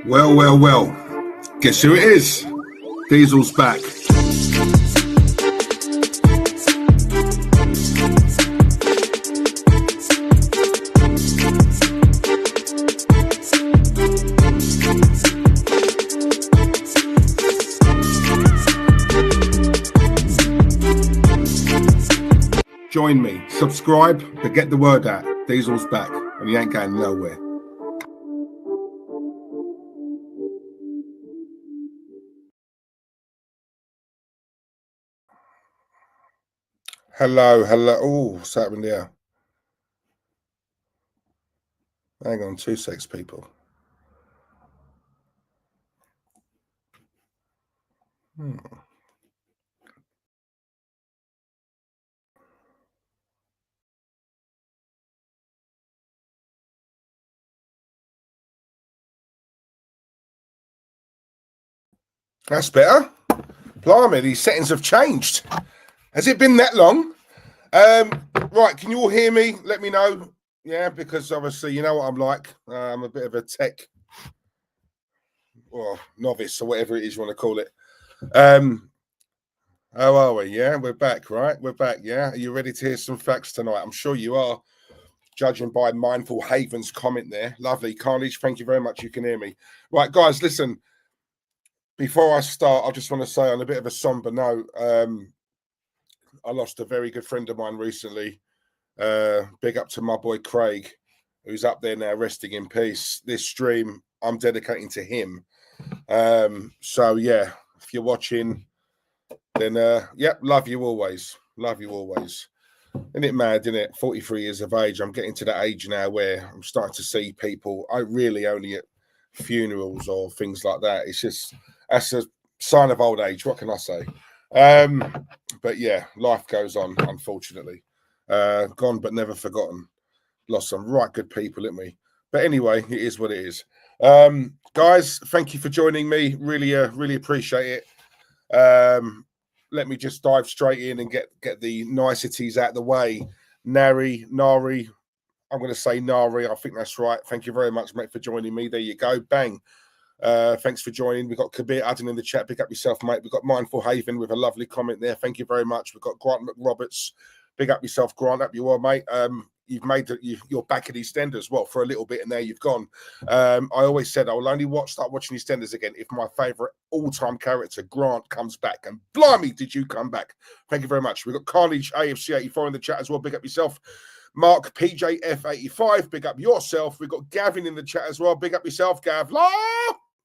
Well, well, well. Guess who it is? Diesel's back. Join me, subscribe, but get the word out. Diesel's back, and he ain't going nowhere. Hello. Oh, what's happening there? Hang on 2 secs, people. That's better. Blimey, these settings have changed. Has it been that long? Right, can you all hear me? Let me know. Yeah, because obviously you know what I'm like. I'm a bit of a tech novice or whatever it is you want to call it. How are we? Yeah, we're back, right? We're back, yeah? Are you ready to hear some facts tonight? I'm sure you are, judging by Mindful Haven's comment there. Lovely. Carnage, thank you very much. You can hear me. Right, guys, listen. Before I start, I just want to say on a bit of a somber note, I lost a very good friend of mine recently. Big up to my boy Craig, who's up there now resting in peace. This stream I'm dedicating to him. So yeah, if you're watching, then love you always. Love you always. Isn't it mad, isn't it? 43 years of age. I'm getting to that age now where I'm starting to see people I really only at funerals or things like that. It's just that's a sign of old age. What can I say? But yeah, life goes on, unfortunately. Gone but never forgotten. Lost some right good people, didn't we? But anyway, it is what it is. Guys, thank you for joining me. Really appreciate it. Let me just dive straight in and get the niceties out of the way. Nari, I'm going to say Nari. I think that's right. Thank you very much, mate, for joining me. There you go. Bang. Thanks for joining. We've got Kabir adding in the chat. Pick up yourself, mate. We've got Mindful Haven with a lovely comment there. Thank you very much. We've got Grant McRoberts. Big up yourself, Grant. Up you are, mate. You've made you're back at EastEnders. Well, for a little bit, and there you've gone. I always said I will only start watching EastEnders again if my favourite all-time character, Grant, comes back. And blimey, did you come back? Thank you very much. We've got Carnage AFC 84 in the chat as well. Big up yourself. Mark PJF 85. Big up yourself. We've got Gavin in the chat as well. Big up yourself, Gav.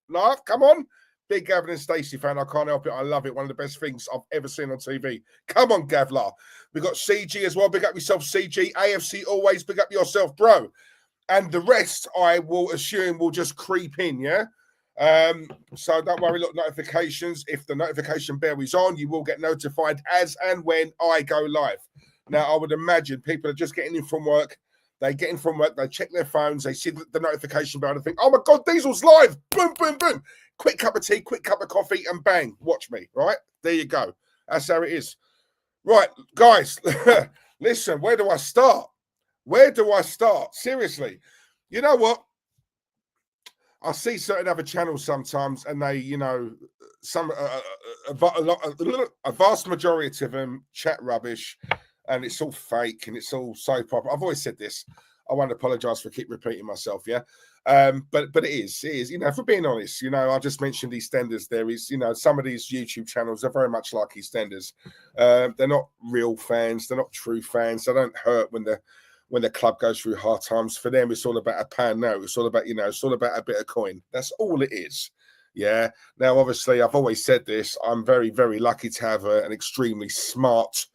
Laugh, come on. Big Gavin and Stacey fan. I can't help it. I love it. One of the best things I've ever seen on TV. Come on, Gavlar. We've got CG as well. Big up yourself, CG. AFC always. Big up yourself, bro. And the rest, I will assume, will just creep in, yeah? So don't worry, look, notifications. If the notification bell is on, you will get notified as and when I go live. Now, I would imagine people are just getting in from work. They get in from work, they check their phones, they see the notification bell and think, oh my God, Diesel's live. Boom, boom, boom. Quick cup of tea, quick cup of coffee, and bang, watch me, right? There you go. That's how it is. Right, guys, listen, where do I start? Seriously. You know what? I see certain other channels sometimes, and they, you know, a vast majority of them chat rubbish, and it's all fake and it's all soap opera. I've always said this. I won't apologize for keep repeating myself, yeah. But it is, you know, if we're being honest, you know, I just mentioned EastEnders. There is, you know, some of these YouTube channels are very much like EastEnders. They're not real fans, they're not true fans. They don't hurt when the club goes through hard times. For them, it's all about a pound note. It's all about, you know, it's all about a bit of coin. That's all it is. Yeah. Now, obviously, I've always said this. I'm very, very lucky to have an extremely smart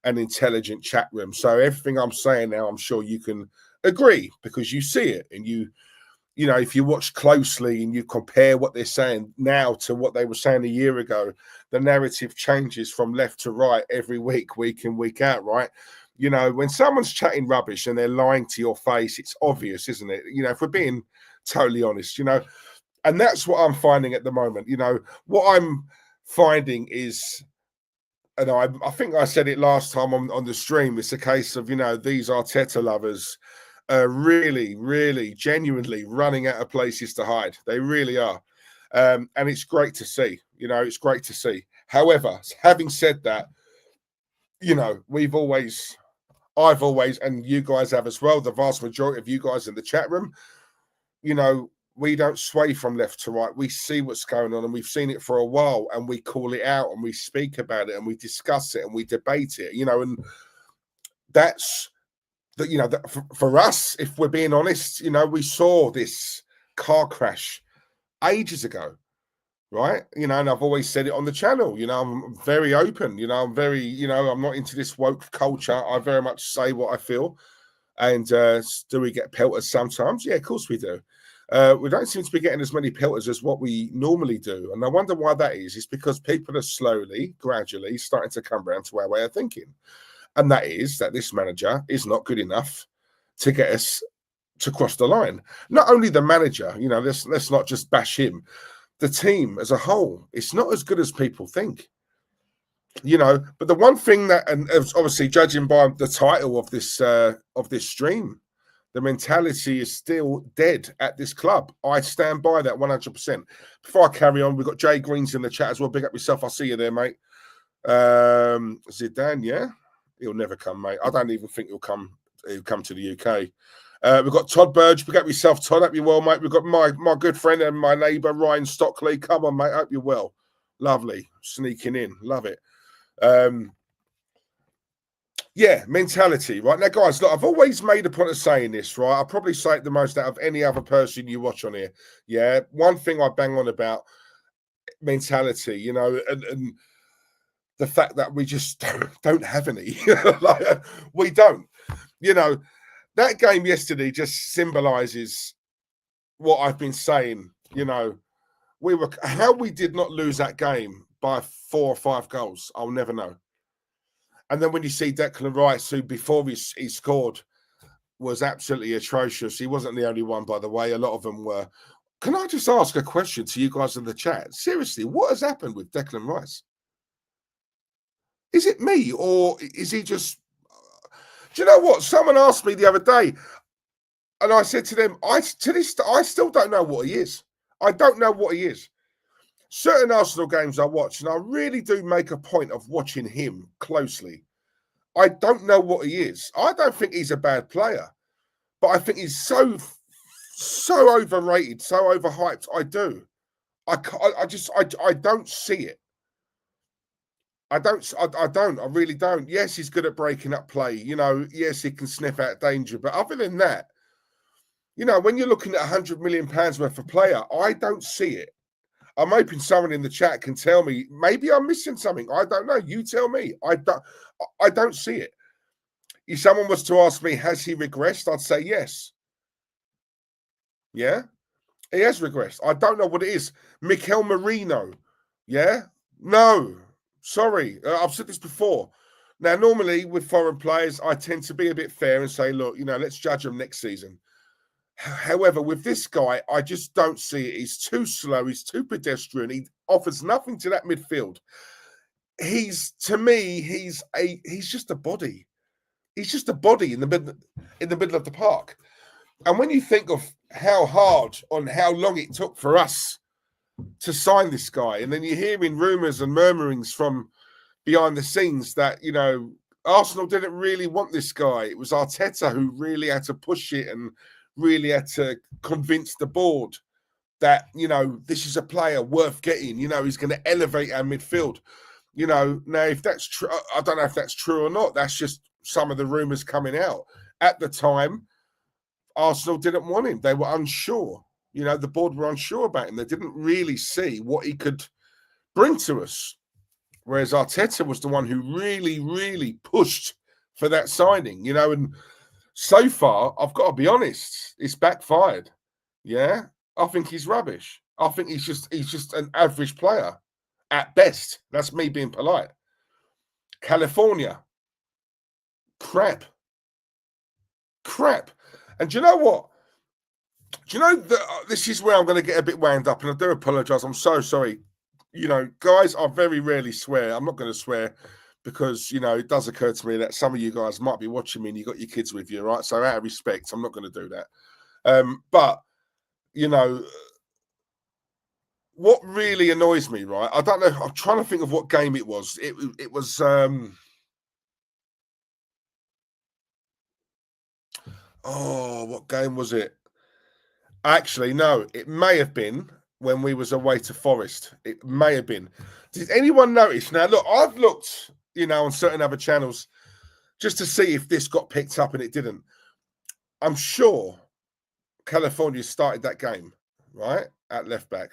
and intelligent chat room. So everything I'm saying now, I'm sure you can agree because you see it, and you know, if you watch closely and you compare what they're saying now to what they were saying a year ago, the narrative changes from left to right every week in, week out, right? You know, when someone's chatting rubbish and they're lying to your face, it's obvious, isn't it? You know, if we're being totally honest, you know, and that's what I'm finding at the moment. You know, what I'm finding is, and I think I said it last time on the stream, it's a case of, you know, these Arteta lovers really, really, genuinely running out of places to hide. They really are. And it's great to see. It's great to see. However, having said that, I've always, and you guys have as well, the vast majority of you guys in the chat room, we don't sway from left to right. We see what's going on, and we've seen it for a while, and we call it out, and we speak about it, and we discuss it, and we debate it, and that's for us, if we're being honest, we saw this car crash ages ago, right? And I've always said it on the channel, I'm very open, I'm very, I'm not into this woke culture. I very much say what I feel. And do we get pelters sometimes? Yeah, of course we do. We don't seem to be getting as many pelters as what we normally do. And I wonder why that is. It's because people are slowly, gradually starting to come around to our way of thinking. And that is that this manager is not good enough to get us to cross the line. Not only the manager, let's not just bash him. The team as a whole, it's not as good as people think. But the one thing that, and obviously judging by the title of this stream, the mentality is still dead at this club. I stand by that 100%. Before I carry on, we've got Jay Greens in the chat as well. Big up yourself. I'll see you there, mate. Zidane, yeah, he'll never come, mate. I don't even think he'll come to the UK. We've got Todd Burge. Big up yourself, Todd. Hope you're well, mate. We've got my good friend and my neighbour, Ryan Stockley. Come on, mate. Hope you're well. Lovely. Sneaking in. Love it. Yeah, mentality, right? Now, guys, look, I've always made a point of saying this, right? I'll probably say it the most out of any other person you watch on here. Yeah, one thing I bang on about mentality, and the fact that we just don't have any. We don't. That game yesterday just symbolises what I've been saying. How we did not lose that game by 4 or 5 goals, I'll never know. And then when you see Declan Rice, who before he scored was absolutely atrocious. He wasn't the only one, by the way. A lot of them were. Can I just ask a question to you guys in the chat? Seriously, what has happened with Declan Rice? Is it me, or is he just... Do you know what? Someone asked me the other day, and I said to them, I still don't know what he is. I don't know what he is. Certain Arsenal games I watch, and I really do make a point of watching him closely. I don't know what he is. I don't think he's a bad player, but I think he's so overrated, so overhyped. I do. I don't see it. I really don't. Yes, he's good at breaking up play. Yes, he can sniff out danger. But other than that, when you're looking at £100 million worth of player, I don't see it. I'm hoping someone in the chat can tell me. Maybe I'm missing something. I don't know. You tell me. I don't see it. If someone was to ask me, has he regressed? I'd say yes. Yeah, he has regressed. I don't know what it is. Mikel Merino. Yeah, no. Sorry, I've said this before. Now, normally with foreign players, I tend to be a bit fair and say, look, let's judge them next season. However, with this guy, I just don't see it. He's too slow. He's too pedestrian. He offers nothing to that midfield. To me, he's just a body. He's just a body in the middle of the park. And when you think of how hard and how long it took for us to sign this guy, and then you're hearing rumours and murmurings from behind the scenes that, Arsenal didn't really want this guy. It was Arteta who really had to push it and really had to convince the board that, this is a player worth getting. He's going to elevate our midfield. Now, if that's true, I don't know if that's true or not. That's just some of the rumours coming out. At the time, Arsenal didn't want him. They were unsure. The board were unsure about him. They didn't really see what he could bring to us. Whereas Arteta was the one who really, really pushed for that signing, and so far, I've got to be honest, it's backfired. Yeah, I think he's rubbish. I think he's just an average player at best. That's me being polite. California, crap. And do you know what? Do you know that this is where I'm going to get a bit wound up, and I do apologise. I'm so sorry. Guys, I very rarely swear. I'm not going to swear because, you know, it does occur to me that some of you guys might be watching me and you got your kids with you, right? So out of respect, I'm not going to do that. But, you know, what really annoys me, right? I don't know. I'm trying to think of what game it was. It was what game was it? Actually, no, it may have been when we was away to Forest. It may have been. Did anyone notice? Now, look, I've looked, you know, on certain other channels just to see if this got picked up, and it didn't. I'm sure California started that game, right, at left back.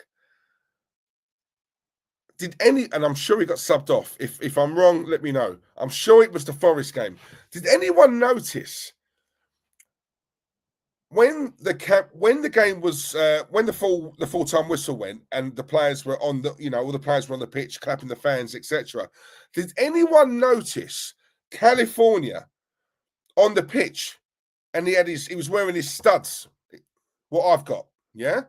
And I'm sure he got subbed off. If I'm wrong, let me know. I'm sure it was the Forest game. Did anyone notice when the game was when the full time whistle went and the players were on the, you know, all the players were on the pitch clapping, the fans, etc. Did anyone notice California on the pitch, and he was wearing his studs, what I've got, yeah?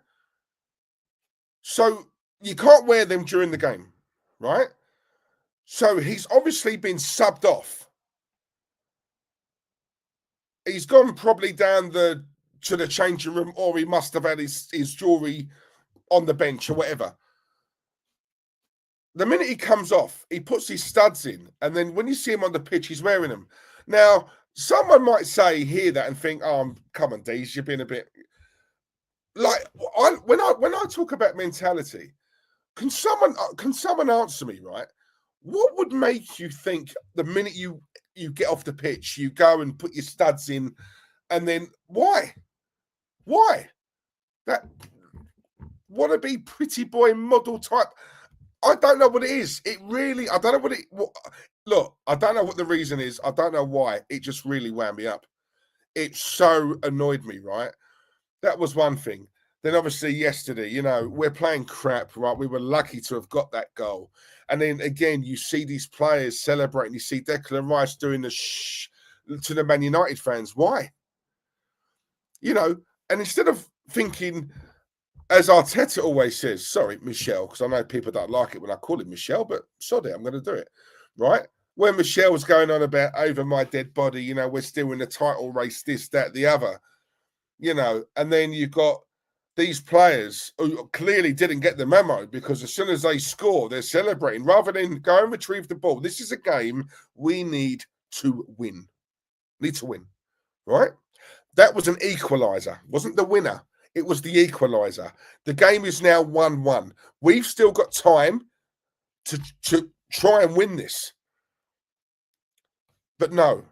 So you can't wear them during the game, right? So he's obviously been subbed off. He's gone probably down to the changing room, or he must have had his jewelry on the bench or whatever. The minute he comes off, he puts his studs in, and then when you see him on the pitch, he's wearing them. Now, someone might hear that and think, "Oh, come on, Deez, you've been a bit like." When I talk about mentality, can someone answer me, right? What would make you think the minute you get off the pitch, you go and put your studs in, and then why? Why that wannabe pretty boy model type? I don't know what it is. It really, I don't know look, I don't know what the reason is. I don't know why. It just really wound me up. It so annoyed me, right? That was one thing. Then obviously yesterday, you know, we're playing crap, right? We were lucky to have got that goal. And then again, you see these players celebrating. You see Declan Rice doing the shh to the Man United fans. Why? You know, and instead of thinking, as Arteta always says, sorry, Michelle, because I know people don't like it when I call him Michelle, but sorry, I'm going to do it, right? When Michelle was going on about over my dead body, you know, we're still in the title race, this, that, the other, you know, and then you've got these players who clearly didn't get the memo, because as soon as they score, they're celebrating rather than go and retrieve the ball. This is a game we need to win. Need to win, right? That was an equaliser, wasn't the winner. It was the equaliser. The game is now 1-1. We've still got time to try and win this. But no,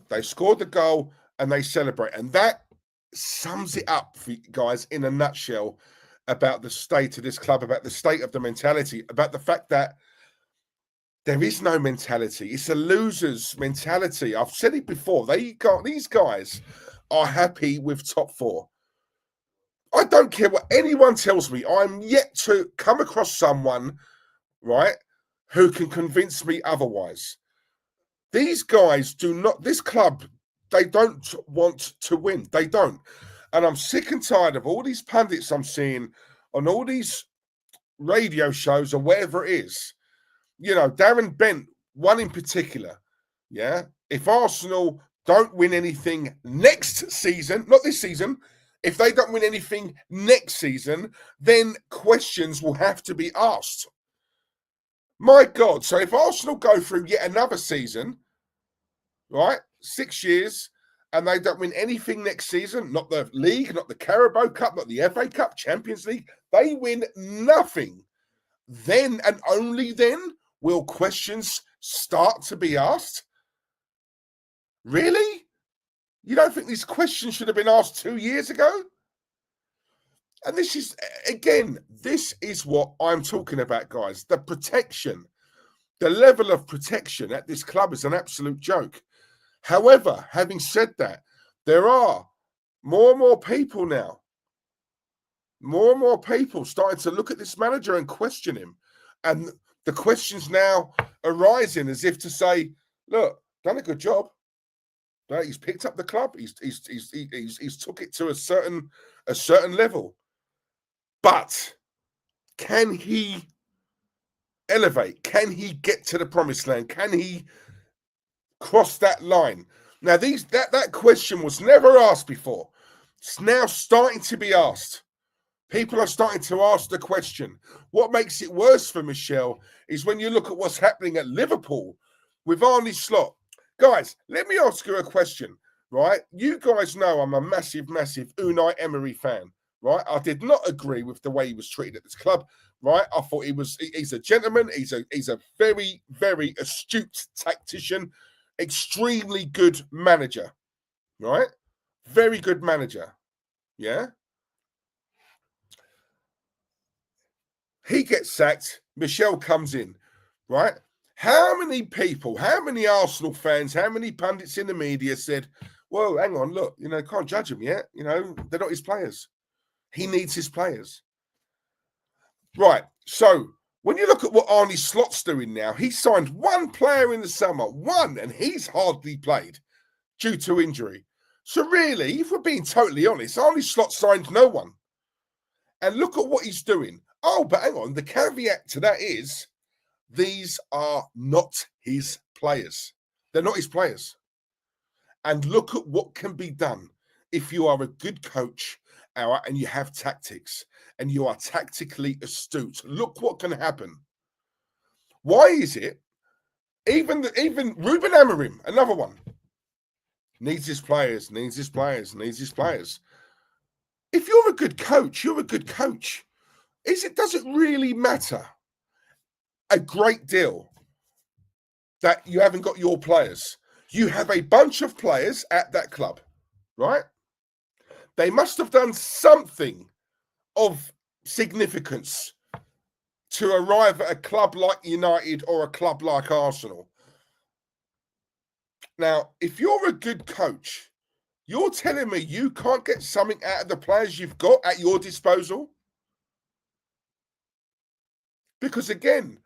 they scored the goal and they celebrate. And that sums it up for you guys in a nutshell about the state of this club, about the state of the mentality, about the fact that there is no mentality. It's a loser's mentality. I've said it before. These guys are happy with top four. I don't care what anyone tells me. I'm yet to come across someone, right, who can convince me otherwise. These guys do not, this club, they don't want to win. They don't. And I'm sick and tired of all these pundits I'm seeing on all these radio shows or whatever it is. You know, Darren Bent, one in particular. Yeah. If Arsenal don't win anything next season, not this season, if they don't win anything next season, then questions will have to be asked. My God. So if Arsenal go through yet another season, right, 6 years, and they don't win anything next season, not the league, not the Carabao Cup, not the FA Cup, Champions League, they win nothing, then and only then will questions start to be asked. Really? You don't think these questions should have been asked 2 years ago? And this is, again, this is what I'm talking about, guys. The protection, the level of protection at this club is an absolute joke. However, having said that, there are more and more people now, more and more people starting to look at this manager and question him. And the questions now arising as if to say, look, done a good job. He's picked up the club. He's took it to a certain level. But can he elevate? Can he get to the promised land? Can he cross that line? Now, that question was never asked before. It's now starting to be asked. People are starting to ask the question. What makes it worse for Michelle is when you look at what's happening at Liverpool with Arne Slot. Guys, let me ask you a question, right? You guys know I'm a massive, massive Unai Emery fan, right? I did not agree with the way he was treated at this club, right? I thought he's a gentleman. He's a very, very astute tactician, extremely good manager, right? Very good manager, yeah? He gets sacked. Michelle comes in, right? How many people, how many Arsenal fans, how many pundits in the media said, well, hang on, look, can't judge him yet. They're not his players. He needs his players. Right. So when you look at what Arne Slot's doing now, he signed one player in the summer, one, and he's hardly played due to injury. So really, if we're being totally honest, Arne Slot signed no one. And look at what he's doing. Oh, but hang on. The caveat to that is these are not his players. They're not his players. And look at what can be done if you are a good coach and you have tactics and you are tactically astute. Look what can happen. Why is it even Ruben Amorim, another one, needs his players. If you're a good coach, you're a good coach. Does it really matter a great deal that you haven't got your players? You have a bunch of players at that club, right? They must have done something of significance to arrive at a club like United or a club like Arsenal. Now, if you're a good coach, you're telling me you can't get something out of the players you've got at your disposal? Because again,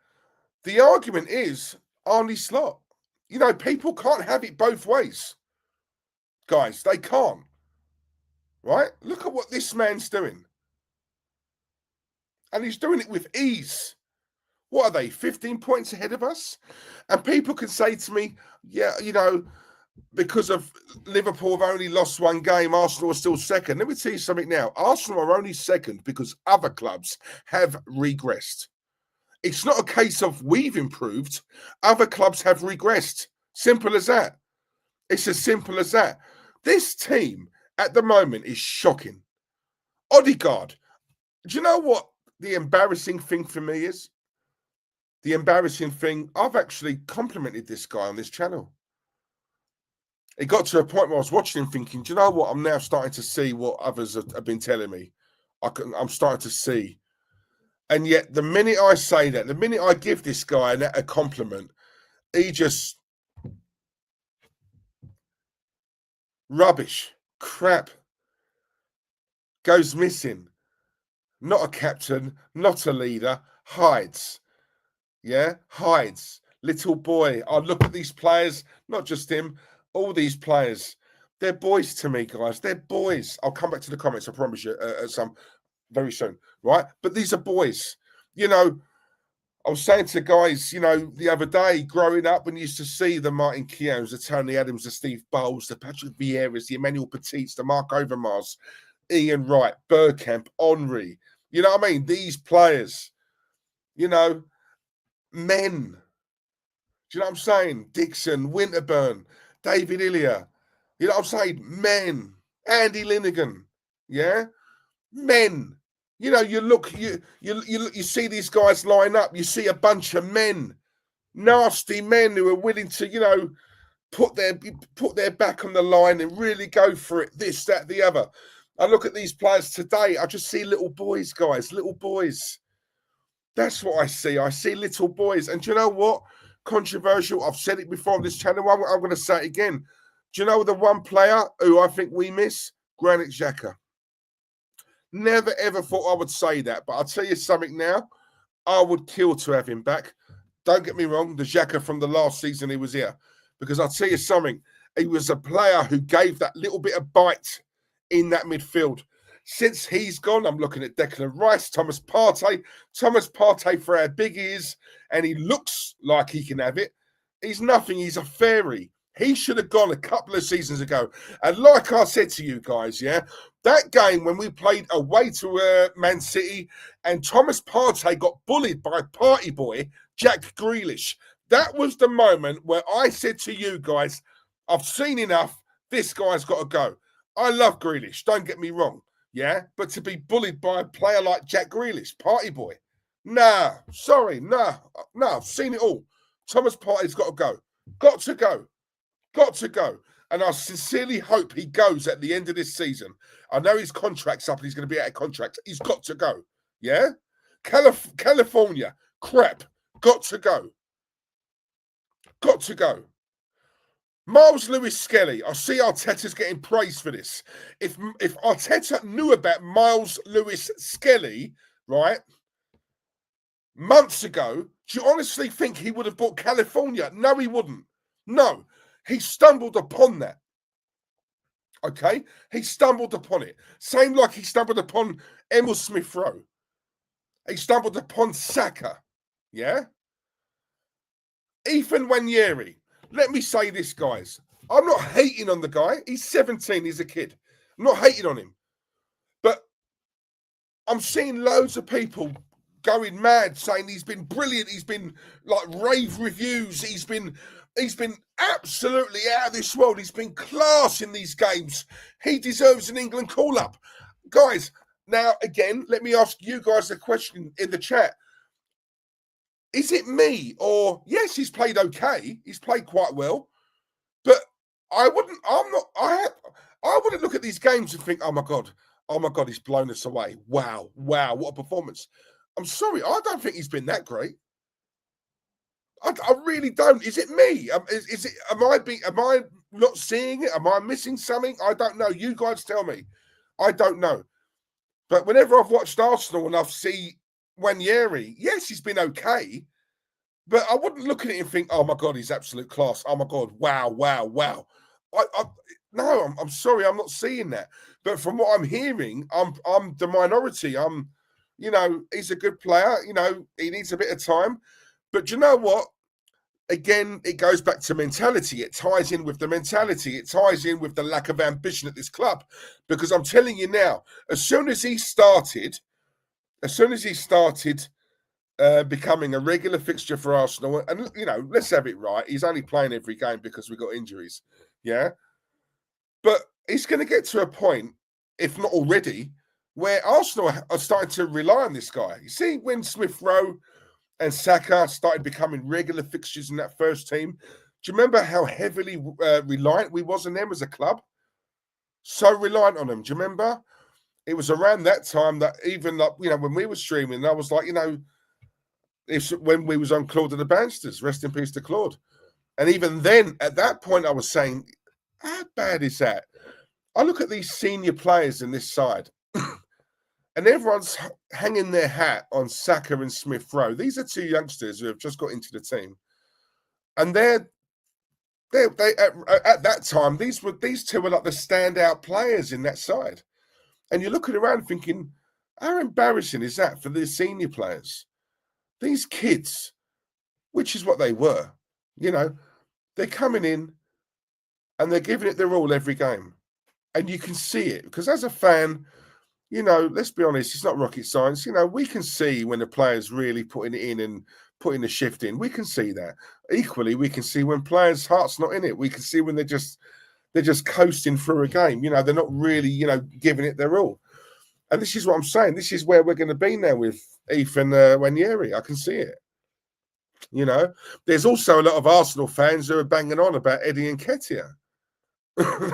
the argument is Arne Slot. People can't have it both ways. Guys, they can't. Right? Look at what this man's doing. And he's doing it with ease. What are they, 15 points ahead of us? And people can say to me, yeah, because of Liverpool have only lost one game, Arsenal are still second. Let me tell you something now. Arsenal are only second because other clubs have regressed. It's not a case of we've improved. Other clubs have regressed. Simple as that. It's as simple as that. This team at the moment is shocking. Odegaard. Do you know what the embarrassing thing for me is? The embarrassing thing, I've actually complimented this guy on this channel. It got to a point where I was watching him thinking, do you know what? I'm now starting to see what others have been telling me. I'm starting to see. And yet, the minute I say that, the minute I give this guy a compliment, he just rubbish, crap, goes missing. Not a captain, not a leader, hides. Yeah, hides. Little boy. I look at these players, not just him, all these players. They're boys to me, guys. They're boys. I'll come back to the comments, I promise you, some very soon, right? But these are boys. I was saying to guys, the other day, growing up, when you used to see the Martin Keowns, the Tony Adams, the Steve Bowles, the Patrick Vieira's, the Emmanuel Petits, the Mark Overmars, Ian Wright, Bergkamp, Henry. You know what I mean? These players, men. Do you know what I'm saying? Dixon, Winterburn, David Illia. You know what I'm saying? Men. Andy Linnigan. Yeah? Men. You see these guys line up. You see a bunch of men, nasty men who are willing to, put their back on the line and really go for it. This, that, the other. I look at these players today. I just see little boys, guys. Little boys. That's what I see. I see little boys. And do you know what? Controversial. I've said it before on this channel. I'm going to say it again. Do you know the one player who I think we miss? Granit Xhaka. Never, ever thought I would say that. But I'll tell you something now. I would kill to have him back. Don't get me wrong. The Xhaka from the last season he was here. Because I'll tell you something. He was a player who gave that little bit of bite in that midfield. Since he's gone, I'm looking at Declan Rice, Thomas Partey. Thomas Partey, for how big he is, and he looks like he can have it. He's nothing. He's a fairy. He should have gone a couple of seasons ago. And like I said to you guys, yeah, that game when we played away to Man City and Thomas Partey got bullied by party boy Jack Grealish, that was the moment where I said to you guys, I've seen enough. This guy's got to go. I love Grealish, don't get me wrong, yeah? But to be bullied by a player like Jack Grealish, party boy, nah, sorry, nah, I've seen it all. Thomas Partey's got to go. Got to go. Got to go. And I sincerely hope he goes at the end of this season. I know his contract's up and he's going to be out of contract. He's got to go. Yeah? California, crap. Got to go. Got to go. Miles Lewis-Skelly. I see Arteta's getting praised for this. If Arteta knew about Miles Lewis-Skelly, right, months ago, do you honestly think he would have bought California? No, he wouldn't. No. He stumbled upon that. Okay? He stumbled upon it. Same like he stumbled upon Emil Smith-Rowe. He stumbled upon Saka. Yeah? Ethan Nwaneri. Let me say this, guys. I'm not hating on the guy. He's 17. He's a kid. I'm not hating on him. But I'm seeing loads of people going mad saying he's been brilliant. He's been like rave reviews. He's been absolutely out of this world. He's been class in these games. He deserves an England call-up. Guys, now, again, let me ask you guys a question in the chat. Is it me? Or, yes, he's played okay. He's played quite well. But I wouldn't look at these games and think, oh, my God, he's blown us away. Wow, what a performance. I'm sorry, I don't think he's been that great. I really don't. Is it me? Am I not seeing it? Am I missing something? I don't know. You guys tell me. I don't know. But whenever I've watched Arsenal and I've seen Nwaneri, yes, he's been okay. But I wouldn't look at it and think, oh my God, he's absolute class. Oh my God, wow. No, I'm sorry, I'm not seeing that. But from what I'm hearing, I'm the minority. He's a good player. He needs a bit of time. But you know what? Again, it goes back to mentality. It ties in with the mentality. It ties in with the lack of ambition at this club. Because I'm telling you now, as soon as he started becoming a regular fixture for Arsenal, and let's have it right, he's only playing every game because we got injuries. Yeah. But he's going to get to a point, if not already, where Arsenal are starting to rely on this guy. You see, when Smith-Rowe and Saka started becoming regular fixtures in that first team, do you remember how heavily reliant we was on them as a club? So reliant on them. Do you remember? It was around that time that even when we were streaming, I was like, it's when we was on Claude and the Bansters. Rest in peace to Claude. And even then, at that point, I was saying, how bad is that? I look at these senior players in this side, and everyone's hanging their hat on Saka and Smith-Rowe. These are two youngsters who have just got into the team, and they at that time these two were like the standout players in that side. And you're looking around thinking, how embarrassing is that for the senior players? These kids, which is what they were, they're coming in and they're giving it their all every game. And you can see it because as a fan, let's be honest, it's not rocket science. We can see when the player's really putting it in and putting the shift in. We can see that. Equally, we can see when players' heart's not in it. We can see when they're just coasting through a game. They're not really, giving it their all. And this is what I'm saying. This is where we're going to be now with Ethan Nwaneri. I can see it. There's also a lot of Arsenal fans who are banging on about Eddie Nketiah.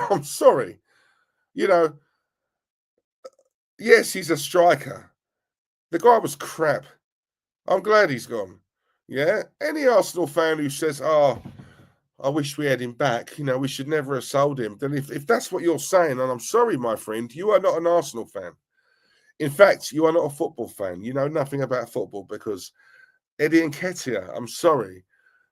I'm sorry. Yes, he's a striker. The guy was crap. I'm glad he's gone. Yeah. Any Arsenal fan who says, oh, I wish we had him back, we should never have sold him. Then if that's what you're saying, and I'm sorry, my friend, you are not an Arsenal fan. In fact, you are not a football fan. You know nothing about football because Eddie Nketiah, I'm sorry.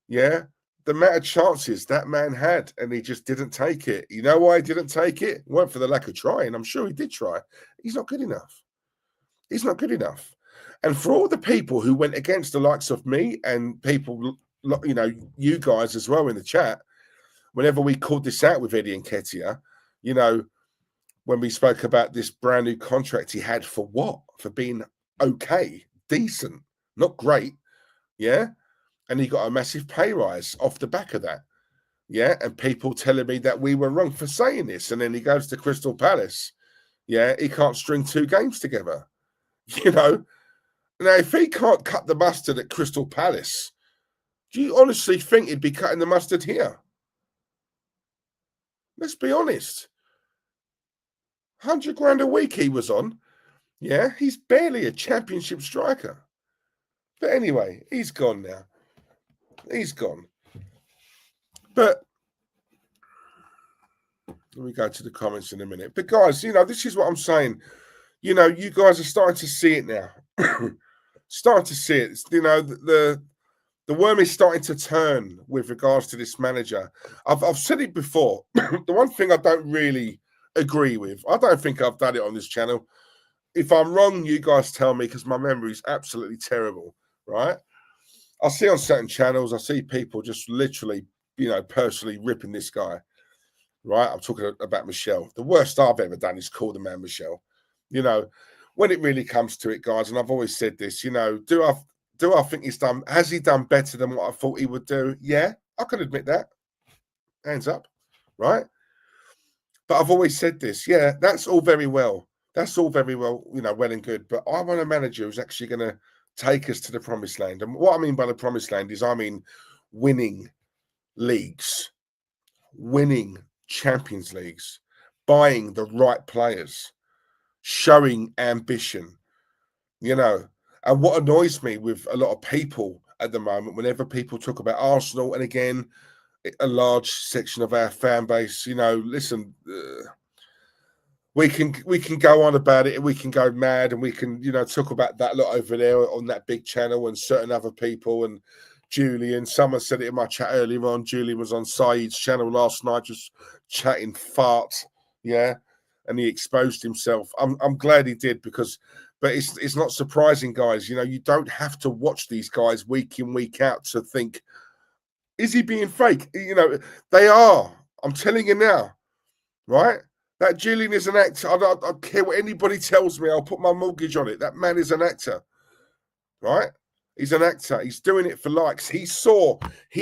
Yeah. the amount of chances that man had, and he just didn't take it. You know why he didn't take it? It weren't for the lack of trying. I'm sure he did try. He's not good enough. He's not good enough. And for all the people who went against the likes of me and people, you know, you guys as well in the chat, whenever we called this out with Eddie Nketiah, you know, when we spoke about this brand new contract he had for what? For being okay, decent, not great. Yeah. And he got a massive pay rise off the back of that. Yeah. And people telling me that we were wrong for saying this. And then he goes to Crystal Palace. Yeah. He can't string 2 games together. You know, now if he can't cut the mustard at Crystal Palace, do you honestly think he'd be cutting the mustard here? Let's be honest. 100 grand a week he was on. Yeah, he's barely a championship striker. But anyway, he's gone now. He's gone. But let me go to the comments in a minute. But guys, you know, this is what I'm saying. You know, you guys are starting to see it now. Starting to see it. You know, the worm is starting to turn with regards to this manager. I've said it before. The one thing I don't really agree with, I don't think I've done it on this channel. If I'm wrong, you guys tell me, because my memory is absolutely terrible, right? I see on certain channels, I see people just literally, you know, personally ripping this guy, right? I'm talking about Michelle. The worst I've ever done is call the man Michelle. You know, when it really comes to it, guys, and I've always said this, you know, do I think has he done better than what I thought he would do? Yeah, I can admit that. Hands up, right? But I've always said this, yeah, that's all very well. That's all very well, you know, well and good. But I want a manager who's actually going to take us to the promised land. And what I mean by the promised land is, I mean, winning leagues, winning Champions Leagues, buying the right players, showing ambition, you know. And what annoys me with a lot of people at the moment, whenever people talk about Arsenal, and again, a large section of our fan base, you know, listen, we can go on about it, and we can go mad, and we can, you know, talk about that lot over there on that big channel, and certain other people, and Julian. Someone said it in my chat earlier on. Julian was on Saeed's channel last night, just chatting fart, yeah, and he exposed himself. I'm glad he did, because, but it's not surprising, guys. You know, you don't have to watch these guys week in, week out to think, is he being fake? You know, they are. I'm telling you now, right? That Julian is an actor. I don't care what anybody tells me. I'll put my mortgage on it. That man is an actor, right? He's an actor. He's doing it for likes. He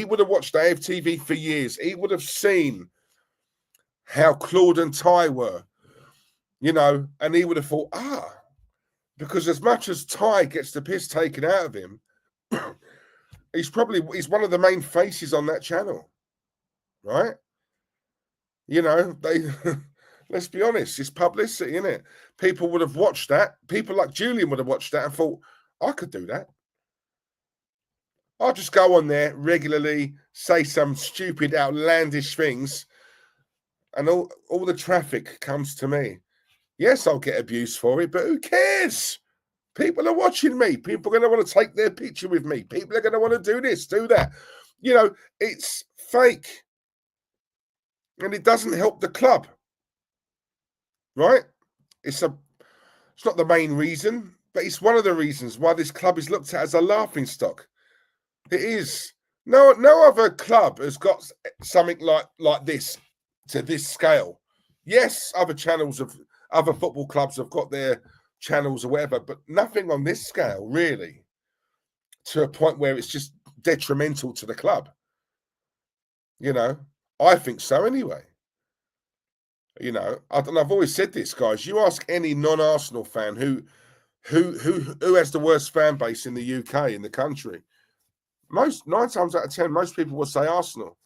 would have watched AFTV for years. He would have seen how Claude and Ty were, you know, and he would have thought, because as much as Ty gets the piss taken out of him, he's one of the main faces on that channel, right? You know, let's be honest, it's publicity, isn't it? People would have watched that. People like Julian would have watched that and thought, I could do that. I'll just go on there regularly, say some stupid, outlandish things, and all the traffic comes to me. Yes, I'll get abused for it, but who cares? People are watching me. People are going to want to take their picture with me. People are going to want to do this, do that. You know, it's fake. And it doesn't help the club, right? It's not the main reason, but it's one of the reasons why this club is looked at as a laughing stock. It is. No other club has got something like this to this scale. Yes, other football clubs have got their channels or whatever, but nothing on this scale, really, to a point where it's just detrimental to the club. You know, I think so anyway. You know, I've always said this, guys. You ask any non-Arsenal fan who has the worst fan base in the UK, in the country. 9 times out of 10, most people will say Arsenal.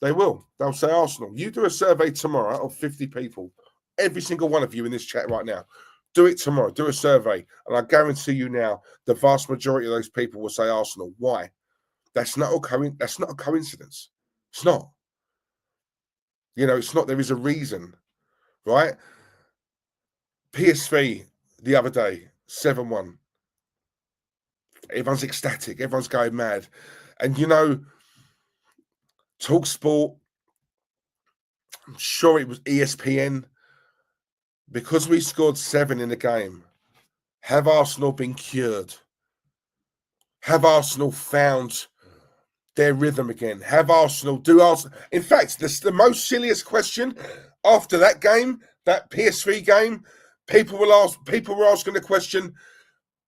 They'll say Arsenal. You do a survey tomorrow of 50 people, every single one of you in this chat right now. Do it tomorrow. Do a survey, and I guarantee you now, the vast majority of those people will say Arsenal. Why? That's not a coincidence. It's not. You know, it's not. There is a reason, right? PSV the other day, 7-1. Everyone's ecstatic. Everyone's going mad. And, you know, TalkSport, I'm sure it was ESPN, because we scored 7 in the game, have Arsenal been cured? Have Arsenal found their rhythm again? Have Arsenal, in fact, this the most silliest question after that game, that PSV game, people were asking the question,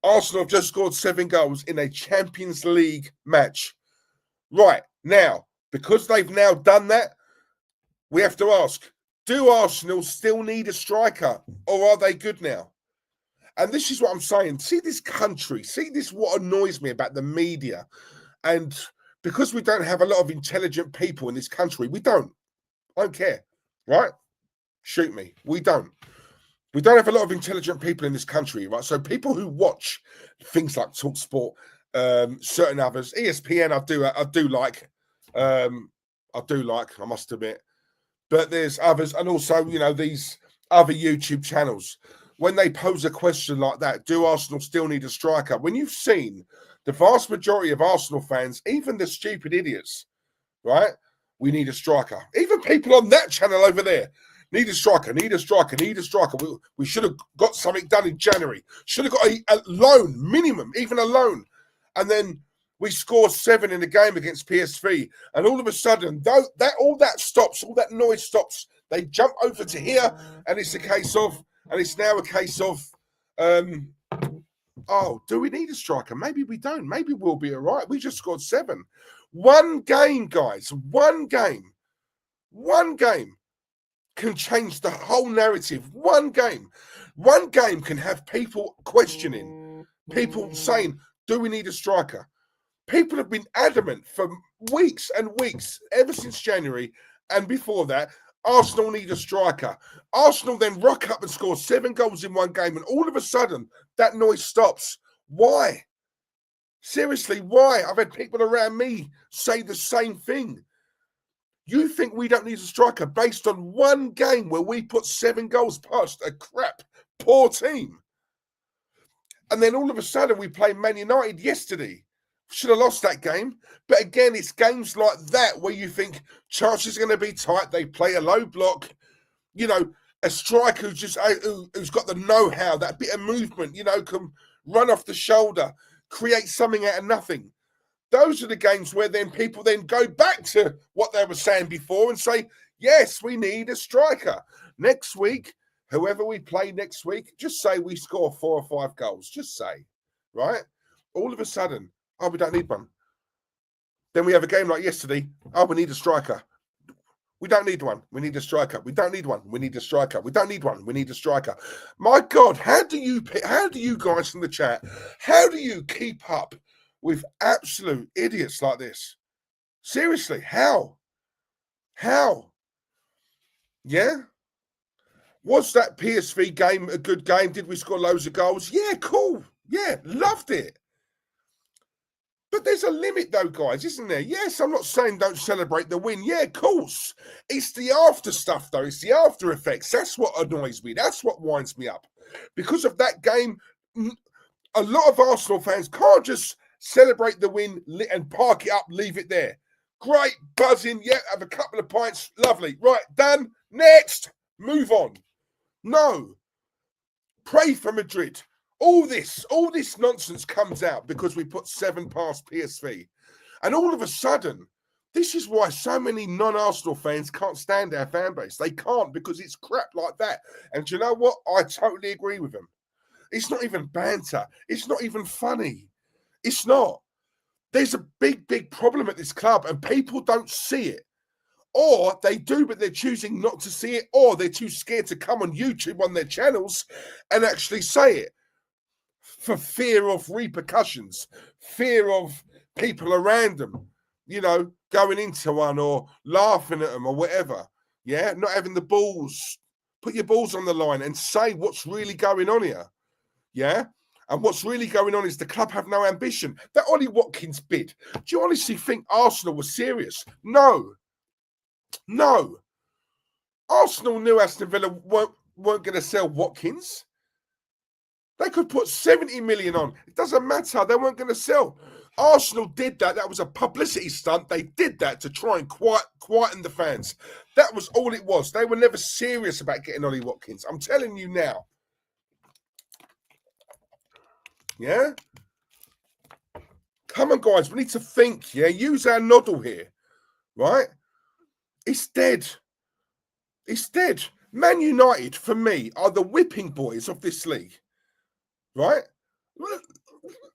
Arsenal have just scored 7 goals in a Champions League match. Right, now, because they've now done that, we have to ask, do Arsenal still need a striker, or are they good now? And this is what I'm saying. See this country, see this, what annoys me about the media. And because we don't have a lot of intelligent people in this country, I don't care, right? Shoot me. We don't have a lot of intelligent people in this country, right? So people who watch things like TalkSport, certain others, ESPN, I do like, I must admit. But there's others, and also, these other YouTube channels, when they pose a question like that, do Arsenal still need a striker? When you've seen the vast majority of Arsenal fans, even the stupid idiots, right? We need a striker. Even people on that channel over there, need a striker, need a striker, need a striker. We should have got something done in January. Should have got a loan, minimum, even a loan. And then we scored 7 in the game against PSV. And all of a sudden, all that stops, all that noise stops. They jump over to here, and it's now a case of, oh, do we need a striker? Maybe we don't. Maybe we'll be all right. We just scored 7. One game, guys, one game can change the whole narrative. One game can have people questioning, people saying, do we need a striker? People have been adamant for weeks and weeks, ever since January, and before that, Arsenal need a striker. Arsenal then rock up and score 7 goals in one game, and all of a sudden, that noise stops. Why? Seriously, why? I've had people around me say the same thing. You think we don't need a striker based on one game where we put 7 goals past a poor team? And then all of a sudden, we play Man United yesterday. Should have lost that game. But again, it's games like that where you think chances are going to be tight. They play a low block. A striker who's got the know-how, that bit of movement, can run off the shoulder, create something out of nothing. Those are the games where then people then go back to what they were saying before and say, yes, we need a striker. Next week, whoever we play next week, just say we score 4 or 5 goals. Just say, right? All of a sudden, oh, we don't need one. Then we have a game like yesterday. Oh, we need a striker. We don't need one. We need a striker. We don't need one. We need a striker. We don't need one. We need a striker. My God, how do you guys in the chat, how do you keep up with absolute idiots like this? Seriously, how? Yeah? Was that PSV game a good game? Did we score loads of goals? Yeah, cool. Yeah, loved it. But there's a limit though, guys, isn't there? Yes, I'm not saying don't celebrate the win. Yeah, of course. It's the after stuff though. It's the after effects. That's what annoys me. That's what winds me up. Because of that game, a lot of Arsenal fans can't just celebrate the win and park it up, leave it there. Great, buzzing. Yeah, have a couple of pints. Lovely. Right, done. Next. Move on. No. Pray for Madrid. All this nonsense comes out because we put 7 past PSV. And all of a sudden, this is why so many non-Arsenal fans can't stand our fan base. They can't, because it's crap like that. And do you know what? I totally agree with them. It's not even banter. It's not even funny. It's not. There's a big, big problem at this club, and people don't see it. Or they do, but they're choosing not to see it, or they're too scared to come on YouTube on their channels and actually say it for fear of repercussions, fear of people around them, going into one or laughing at them or whatever. Yeah, not having the balls. Put your balls on the line and say what's really going on here. Yeah. And what's really going on is the club have no ambition. That Ollie Watkins bid, do you honestly think Arsenal was serious? No. Arsenal knew Aston Villa weren't going to sell Watkins. They could put 70 million on. It doesn't matter. They weren't going to sell. Arsenal did that. That was a publicity stunt. They did that to try and quieten the fans. That was all it was. They were never serious about getting Ollie Watkins. I'm telling you now. Yeah? Come on, guys. We need to think. Yeah? Use our noddle here. Right? It's dead. It's dead. Man United, for me, are the whipping boys of this league. Right?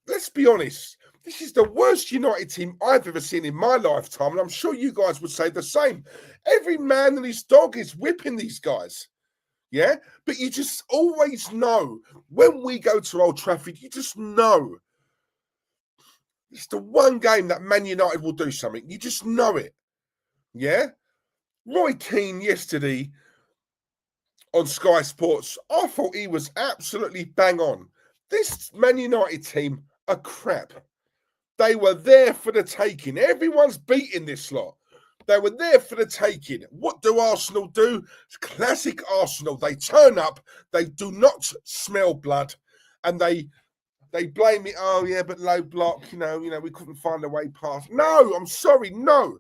Let's be honest. This is the worst United team I've ever seen in my lifetime, and I'm sure you guys would say the same. Every man and his dog is whipping these guys. Yeah? But you just always know when we go to Old Trafford, you just know it's the one game that Man United will do something. You just know it. Yeah? Roy Keane yesterday on Sky Sports, I thought he was absolutely bang on. This Man United team are crap. They were there for the taking. Everyone's beating this lot. They were there for the taking. What do Arsenal do? It's classic Arsenal. They turn up. They do not smell blood, and they blame it. Oh yeah, but low block. You know, we couldn't find a way past. No, I'm sorry. No.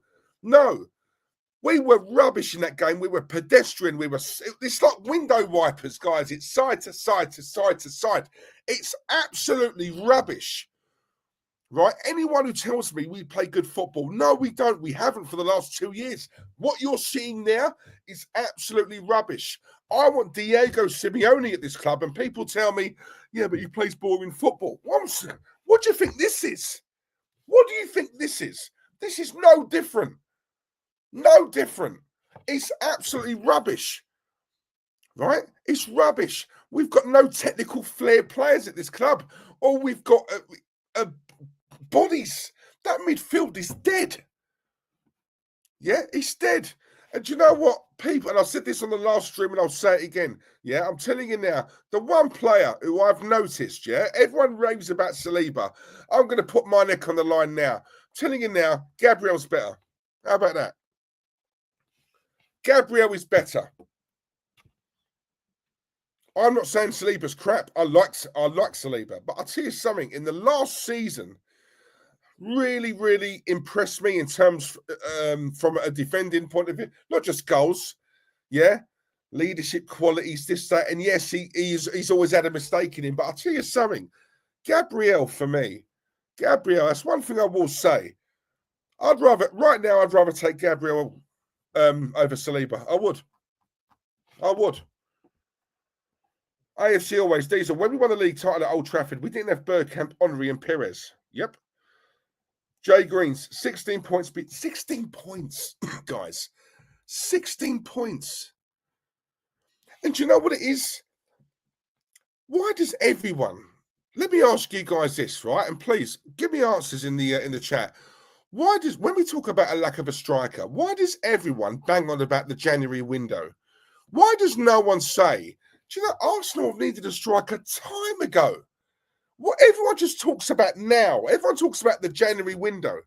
We were rubbish in that game. We were pedestrian. It's like window wipers, guys. It's side to side to side to side. It's absolutely rubbish. Right? Anyone who tells me we play good football, no, we don't. We haven't for the last 2 years. What you're seeing now is absolutely rubbish. I want Diego Simeone at this club, and people tell me, yeah, but he plays boring football. What do you think this is? What do you think this is? This is no different. No different. It's absolutely rubbish. Right? It's rubbish. We've got no technical flair players at this club. All we've got bodies. That midfield is dead. Yeah, it's dead. And do you know what, people, and I said this on the last stream and I'll say it again. Yeah, I'm telling you now, the one player who I've noticed, yeah, everyone raves about Saliba. I'm going to put my neck on the line now. I'm telling you now, Gabriel's better. How about that? Gabriel is better. I'm not saying Saliba's crap. I like Saliba. But I'll tell you something, in the last season, really, really impressed me in terms from a defending point of view, not just goals, yeah, leadership qualities, this, that, and yes, he's always had a mistake in him. But I'll tell you something, Gabriel, for me, that's one thing I will say. Right now, I'd rather take Gabriel over Saliba. I would. AFC always, Diesel, when we won the league title at Old Trafford, we didn't have Bergkamp, Henry, and Perez. Yep. Jay Greens, 16 points. 16 points, guys. 16 points. And do you know what it is? Why does everyone... Let me ask you guys this, right? And please, give me answers in the chat. When we talk about a lack of a striker, why does everyone bang on about the January window? Why does no one say, do you know, Arsenal have needed a striker time ago? What everyone just talks about now. Everyone talks about the January window.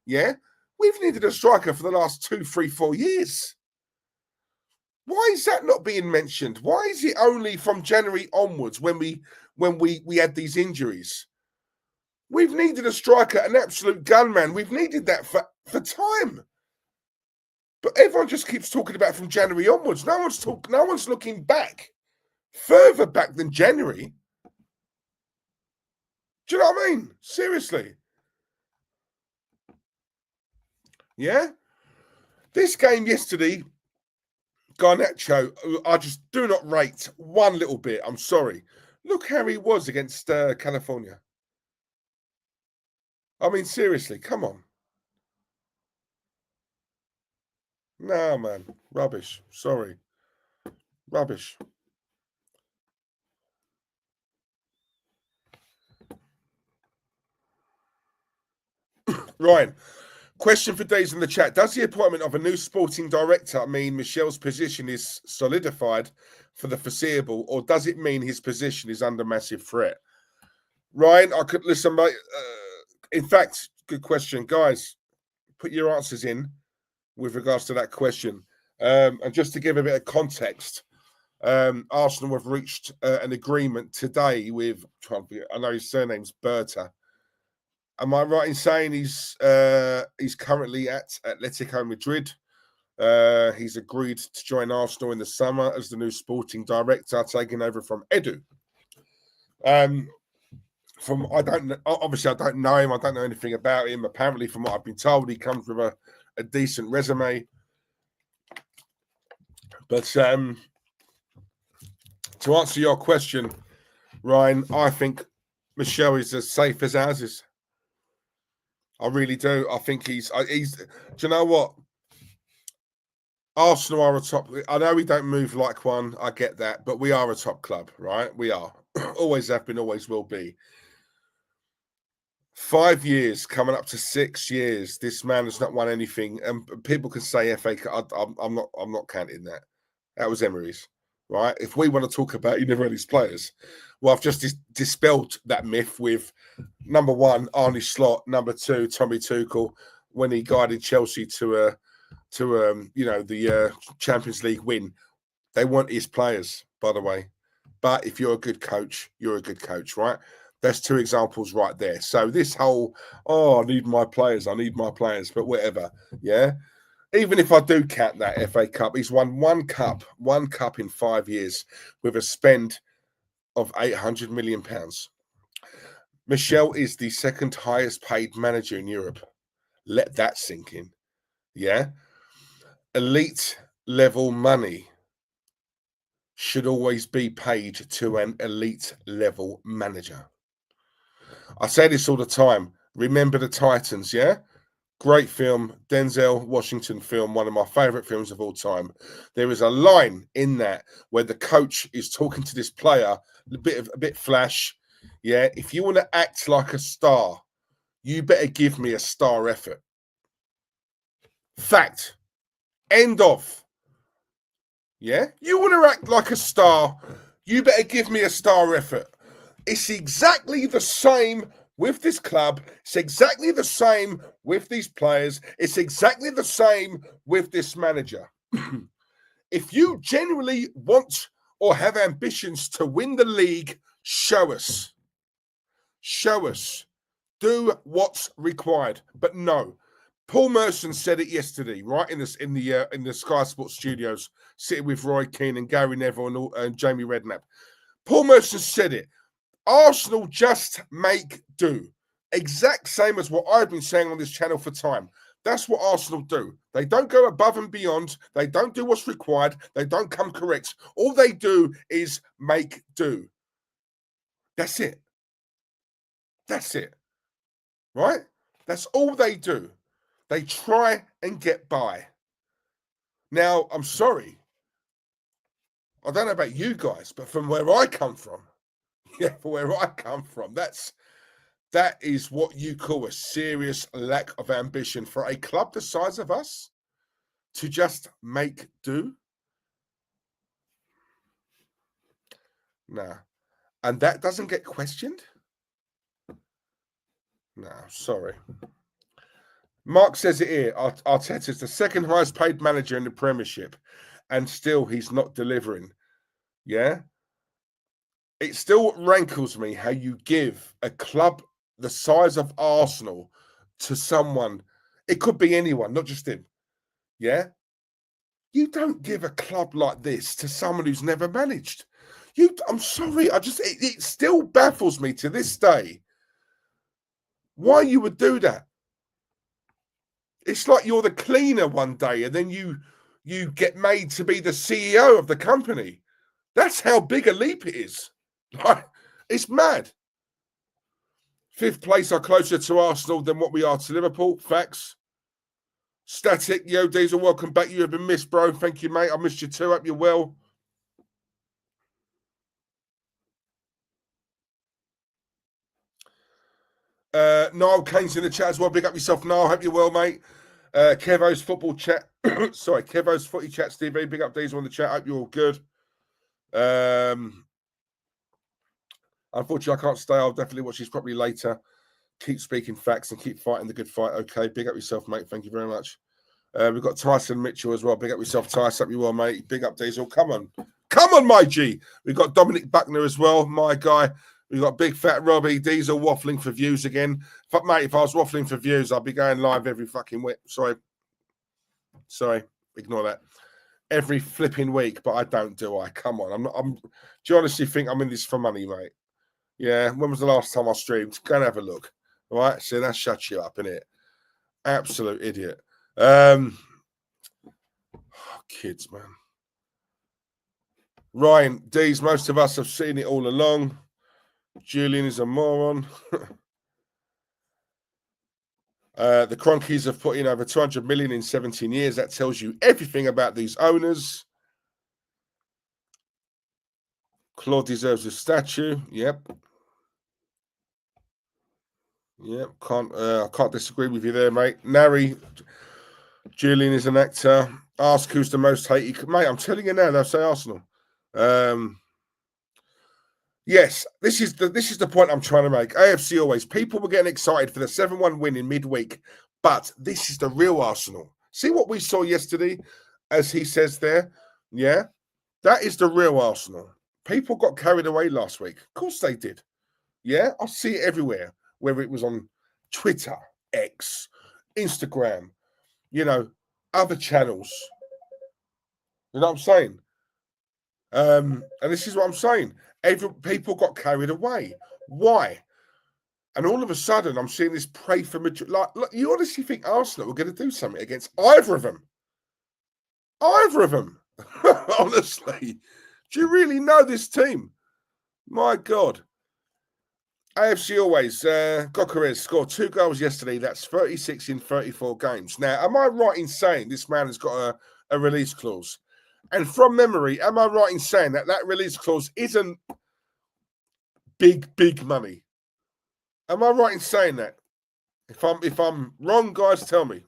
Yeah? We've needed a striker for the last 2, 3, 4 years. Why is that not being mentioned? Why is it only from January onwards when we had these injuries? We've needed a striker, an absolute gunman. We've needed that for time. But everyone just keeps talking about from January onwards. No one's looking back, further back than January. Do you know what I mean? Seriously. Yeah? This game yesterday, Garnacho, I just do not rate one little bit. I'm sorry. Look how he was against California. I mean, seriously, come on. No, man. Rubbish. Sorry. Rubbish. Ryan, question for days in the chat. Does the appointment of a new sporting director mean Michel's position is solidified for the foreseeable, or does it mean his position is under massive threat? Ryan, I could listen, mate. In fact, good question. Guys, put your answers in with regards to that question. And just to give a bit of context, Arsenal have reached an agreement today with, I know his surname's Berta. Am I right in saying he's currently at Atletico Madrid? He's agreed to join Arsenal in the summer as the new sporting director, taking over from Edu. Obviously I don't know him. I don't know anything about him. Apparently, from what I've been told, he comes with a decent resume. But to answer your question, Ryan, I think Michel is as safe as houses. I really do. I think he's. Do you know what? Arsenal are a top. I know we don't move like one. I get that, but we are a top club, right? We are. Always have been. Always will be. 5 years, coming up to 6 years. This man has not won anything, and people can say FA Cup. I'm not counting that. That was Emery's, right? If we want to talk about he never had his players, well, I've just dispelled that myth with number one, Arne Slot, number two, Tommy Tuchel, when he guided Chelsea to the Champions League win. They weren't his players, by the way. But if you're a good coach, you're a good coach, right? That's two examples right there. So this whole, I need my players, but whatever, yeah? Even if I do count that FA Cup, he's won one cup in 5 years with a spend of £800 million. Michel is the second highest paid manager in Europe. Let that sink in. Yeah. Elite level money should always be paid to an elite level manager. I say this all the time. Remember the Titans, yeah? Great film, Denzel Washington film, one of my favorite films of all time. There is a line in that where the coach is talking to this player, a bit flash. Yeah, if you want to act like a star, you better give me a star effort. Fact. End of. Yeah, you want to act like a star, you better give me a star effort. It's exactly the same with this club. It's exactly the same with these players. It's exactly the same with this manager. If you genuinely want or have ambitions to win the league, show us. Show us. Do what's required. But no. Paul Merson said it yesterday, right in the Sky Sports studios, sitting with Roy Keane and Gary Neville and Jamie Redknapp. Paul Merson said it. Arsenal just make do. Exact same as what I've been saying on this channel for time. That's what Arsenal do. They don't go above and beyond. They don't do what's required. They don't come correct. All they do is make do. That's it. That's it. Right? That's all they do. They try and get by. Now, I'm sorry. I don't know about you guys, but from where I come from, that is what you call a serious lack of ambition for a club the size of us to just make do. Nah. And that doesn't get questioned? No, sorry. Mark says it here. Arteta's the second highest paid manager in the Premiership, and still he's not delivering. Yeah? It still rankles me how you give a club the size of Arsenal to someone. It could be anyone, not just him. Yeah? You don't give a club like this to someone who's never managed. I'm sorry. It still baffles me to this day why you would do that. It's like you're the cleaner one day and then you get made to be the CEO of the company. That's how big a leap it is. It's mad. 5th place are closer to Arsenal than what we are to Liverpool. Facts. Static, yo, Diesel, welcome back. You have been missed, bro. Thank you, mate. I missed you too. Hope you're well. Niall Kane's in the chat as well. Big up yourself, Niall. Hope you're well, mate. Kevo's football chat. Sorry, Kevo's footy chat, Steve. Big up Diesel on the chat. Hope you're all good. Unfortunately, I can't stay. I'll definitely watch this properly later. Keep speaking facts and keep fighting the good fight. Okay, big up yourself, mate. Thank you very much. We've got Tyson Mitchell as well. Big up yourself, Tyson. Hope you well, mate. Big up Diesel. Come on, my G. We've got Dominic Buckner as well, my guy. We've got Big Fat Robbie, Diesel waffling for views again. Fuck, mate, if I was waffling for views, I'd be going live every fucking week. Sorry, ignore that. Every flipping week, but I don't, do I? Come on. Do you honestly think I'm in this for money, mate? Yeah, when was the last time I streamed? Go and have a look. All right, so that shuts you up, innit? Absolute idiot. Kids, man. Ryan, D's, most of us have seen it all along. Julian is a moron. The Cronkies have put in over 200 million in 17 years. That tells you everything about these owners. Claude deserves a statue. Yep. I can't disagree with you there, mate. Nari, Julian is an actor. Ask who's the most hated. Mate, I'm telling you now, they'll say Arsenal. Yes, this is the point I'm trying to make. AFC always. People were getting excited for the 7-1 win in midweek, but this is the real Arsenal. See what we saw yesterday, as he says there? Yeah, that is the real Arsenal. People got carried away last week. Of course they did. Yeah, I see it everywhere, whether it was on Twitter, X, Instagram, other channels. You know what I'm saying? And this is what I'm saying. People got carried away. Why? And all of a sudden, I'm seeing this pray for Madrid. Like, look, you honestly think Arsenal were going to do something against either of them? Either of them. Honestly. Do you really know this team? My God. AFC always. Gokares scored 2 goals yesterday. That's 36 in 34 games. Now, am I right in saying this man has got a release clause? And from memory, am I right in saying that release clause isn't big money? Am I right in saying that? If I'm wrong, guys, tell me.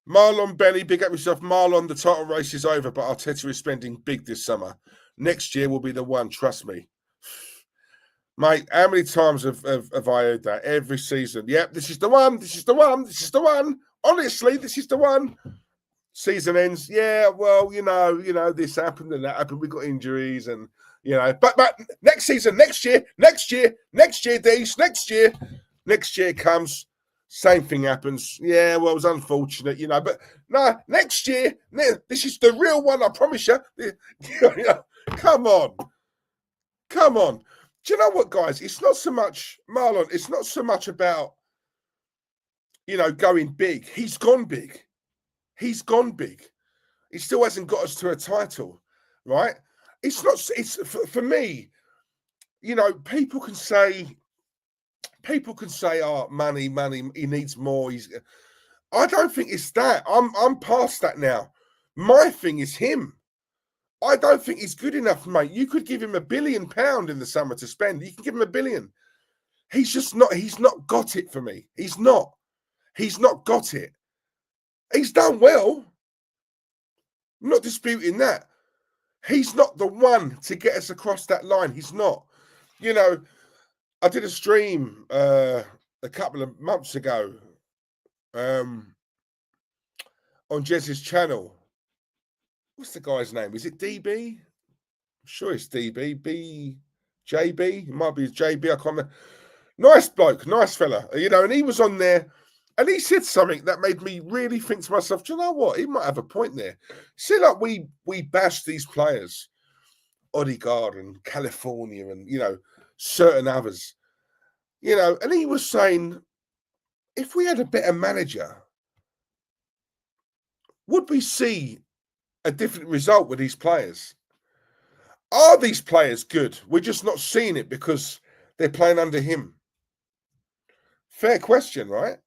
Marlon Belly, big up yourself. Marlon, the title race is over, but Arteta is spending big this summer. Next year will be the one, trust me. Mate, how many times have I heard that? Every season. Yep, this is the one. This is the one. This is the one. Honestly, this is the one. Season ends. Yeah, well, this happened and that happened. We got injuries and, but next season, next year, Dees, next year comes, same thing happens. Yeah, well, it was unfortunate, but no, next year, this is the real one, I promise you. Come on. Do you know what, guys? It's not so much, Marlon, it's not so much about, going big. He's gone big. He still hasn't got us to a title, right? It's for me, people can say, oh, money, he needs more. I don't think it's that. I'm past that now. My thing is him. I don't think he's good enough, mate. You could give him £1 billion in the summer to spend. You can give him £1 billion. He's not got it for me. He's not got it. He's done well. I'm not disputing that. He's not the one to get us across that line. He's not. I did a stream a couple of months ago on Jez's channel. What's the guy's name? Is it DB? I'm sure it's DB. JB? It might be JB. I can't remember. Nice bloke, nice fella. And he was on there. And he said something that made me really think to myself, do you know what? He might have a point there. See, like we bash these players, Odegaard and California and, certain others, and he was saying, if we had a better manager, would we see a different result with these players? Are these players good? We're just not seeing it because they're playing under him. Fair question, right?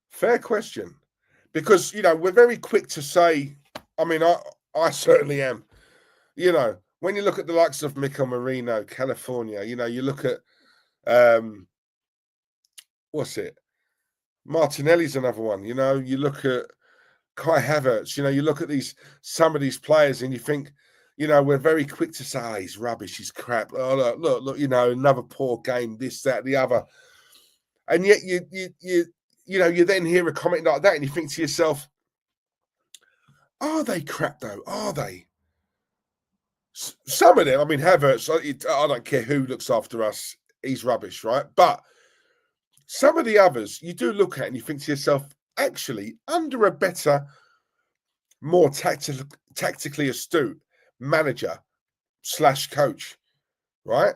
Fair question. Because, we're very quick to say, I mean, I certainly am. When you look at the likes of Mikel Merino, California, you look at, what's it? Martinelli's another one. You look at Kai Havertz, you look at some of these players and you think, we're very quick to say, oh, he's rubbish, he's crap. Oh, look, another poor game, this, that, the other. And yet you then hear a comment like that and you think to yourself, are they crap though? Are they? Some of them, I mean, Havertz, I don't care who looks after us, he's rubbish, right? But some of the others, you do look at and you think to yourself, actually, under a better, more tactically astute manager / coach, right?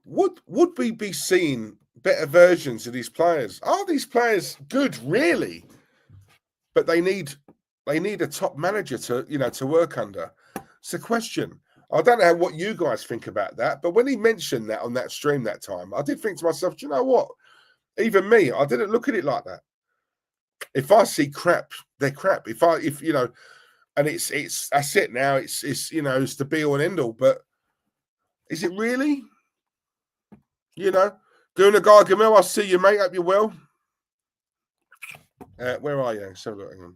Would we be seeing better versions of these players? Are these players good, really? But they need a top manager to work under. It's a question. I don't know what you guys think about that, but when he mentioned that on that stream that time, I did think to myself, do you know what? Even me, I didn't look at it like that. If I see crap, they're crap. If you know, and it's that's it now. It's it's the be all and end all. But is it really? Guna Gargamel, I see you, mate. Hope you're well. Where are you? So hang on.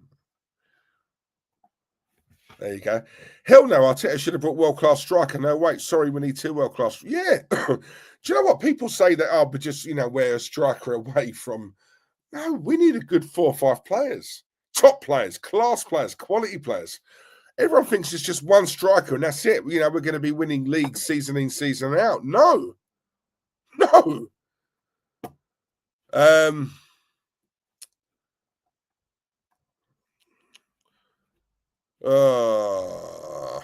There you go. Hell no, Arteta should have brought world-class striker. No, wait, sorry, we need 2 world-class. Yeah. Do you know what? People say that, but just, we're a striker away from. No, we need a good 4 or 5 players. Top players, class players, quality players. Everyone thinks it's just one striker and that's it. We're going to be winning leagues season in, season out. No. No.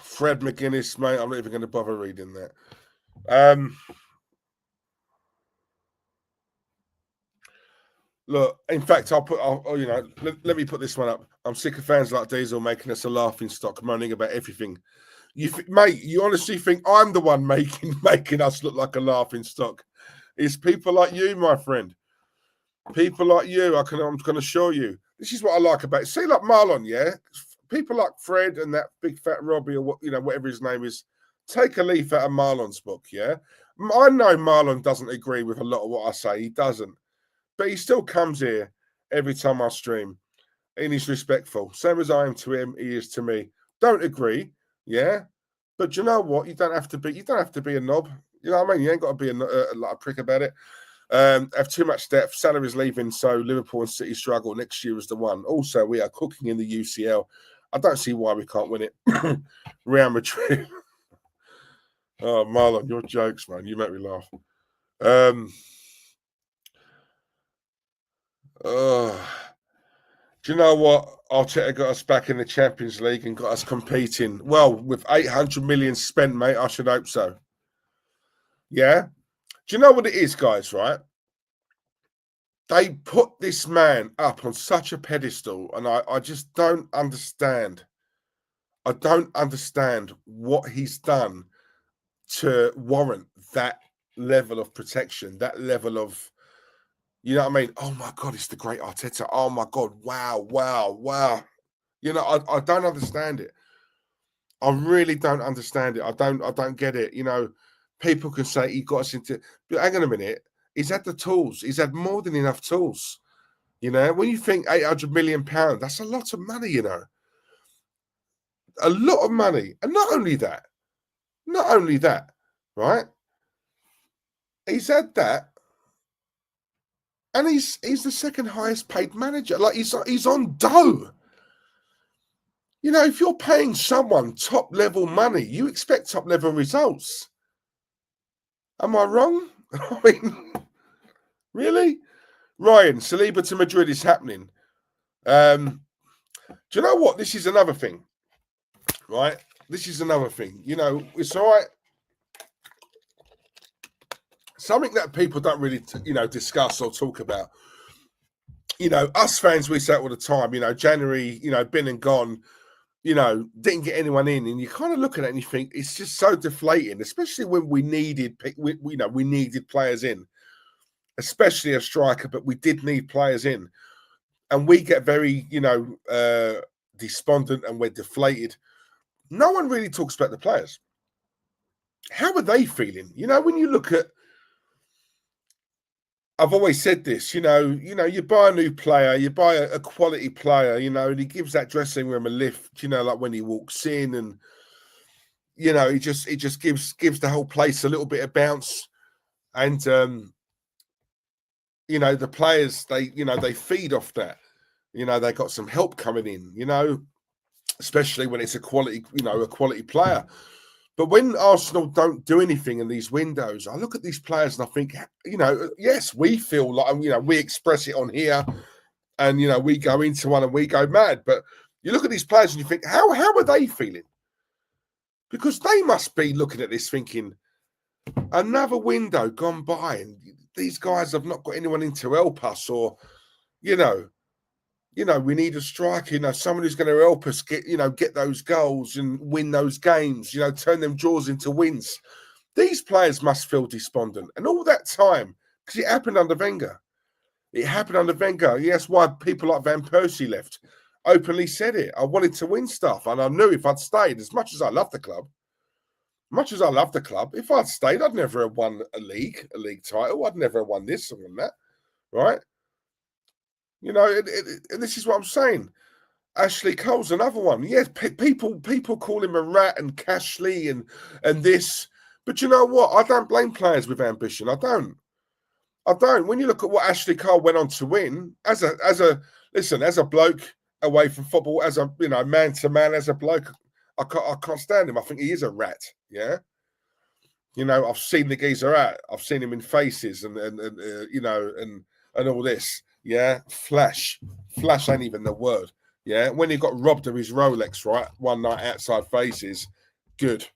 Fred McGuinness, mate. I'm not even going to bother reading that. Look, in fact, let me put this one up. I'm sick of fans like Diesel making us a laughing stock, moaning about everything. Mate, you honestly think I'm the one making us look like a laughing stock? It's people like you, my friend. People like you. I'm going to assure you. This is what I like about it. See, like Marlon, yeah? People like Fred and that big fat Robbie or whatever his name is, take a leaf out of Marlon's book, yeah? I know Marlon doesn't agree with a lot of what I say. He doesn't. But he still comes here every time I stream. And he's respectful. Same as I am to him, he is to me. Don't agree, yeah? But you know what? You don't have to be a knob. You know what I mean? You ain't got to be a prick about it. Have too much depth. Salary's leaving, so Liverpool and City struggle. Next year is the one. Also, we are cooking in the UCL. I don't see why we can't win it. Real Madrid. Oh, Marlon, your jokes, man. You make me laugh. Do you know what? Arteta got us back in the Champions League and got us competing. Well, with 800 million spent, mate, I should hope so. Yeah? Do you know what it is, guys, right? They put this man up on such a pedestal, and I just don't understand. I don't understand what he's done to warrant that level of protection, that level of, you know what I mean? Oh my God, it's the great Arteta. Oh my God, wow. I don't understand it. I really don't understand it. I don't get it. People can say he got us into, but hang on a minute. He's had the tools. He's had more than enough tools. When you think £800 million, that's a lot of money, a lot of money. And not only that, right? He's had that, and he's the second highest paid manager. Like he's on dough. If you're paying someone top level money, you expect top level results. Am I wrong? I mean, really? Ryan, Saliba to Madrid is happening. Do you know what? This is another thing, right? This is another thing. It's all right. Something that people don't really, discuss or talk about. Us fans, we say it all the time. January, been and gone. Didn't get anyone in, and you kind of look at it and you think it's just so deflating, especially when we needed players in, especially a striker, but we did need players in, and we get very, despondent and we're deflated. No one really talks about the players. How are they feeling? When you look at, I've always said this, you buy a new player, you buy a quality player, and he gives that dressing room a lift, like when he walks in, and he just gives the whole place a little bit of bounce. And the players, they feed off that. They got some help coming in, especially when it's a quality, a quality player. But when Arsenal don't do anything in these windows, I look at these players and I think, yes, we feel like, we express it on here, and we go into one and we go mad. But you look at these players and you think, how are they feeling? Because they must be looking at this thinking, another window gone by, and these guys have not got anyone in to help us, or we need a striker, someone who's going to help us get those goals and win those games, turn them draws into wins. These players must feel despondent. And all that time, because it happened under Wenger. It happened under Wenger. Yes, why people like Van Persie left. Openly said it. I wanted to win stuff, and I knew if I'd stayed, as much as I love the club, if I'd stayed, I'd never have won a league title. I'd never have won this and that, right? And this is what I'm saying. Ashley Cole's another one. Yes, people call him a rat and Cashley and this, but you know what? I don't blame players with ambition. I don't. When you look at what Ashley Cole went on to win, as a bloke away from football, as a man to man, as a bloke, I can't stand him. I think he is a rat. Yeah. I've seen the geezer out. I've seen him in Faces and all this. Yeah, flash ain't even the word. Yeah, when he got robbed of his Rolex, right, one night outside Faces, good.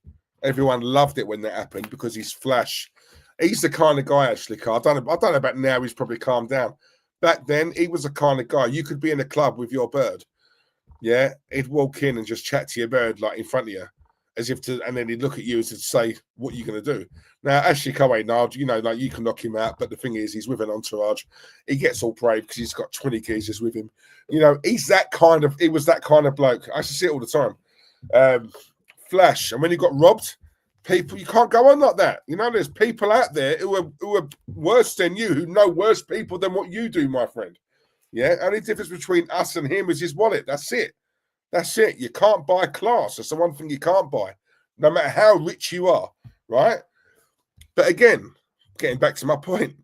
Everyone loved it when that happened because he's flash. He's the kind of guy, actually, Carl. I don't know about now. He's probably calmed down. Back then, he was the kind of guy you could be in a club with your bird. Yeah, he'd walk in and just chat to your bird like in front of you, and then he'd look at you and say, "What are you going to do?" Now, Ashley Cole ain't hard, like you can knock him out, but the thing is, he's with an entourage. He gets all brave because he's got 20 geezers with him. He was that kind of bloke. I used to see it all the time. Flash, and when he got robbed, people, you can't go on like that. There's people out there who are worse than you, who know worse people than what you do, my friend. Yeah, only difference between us and him is his wallet. That's it. You can't buy class. That's the one thing you can't buy, no matter how rich you are, right? But again, getting back to my point,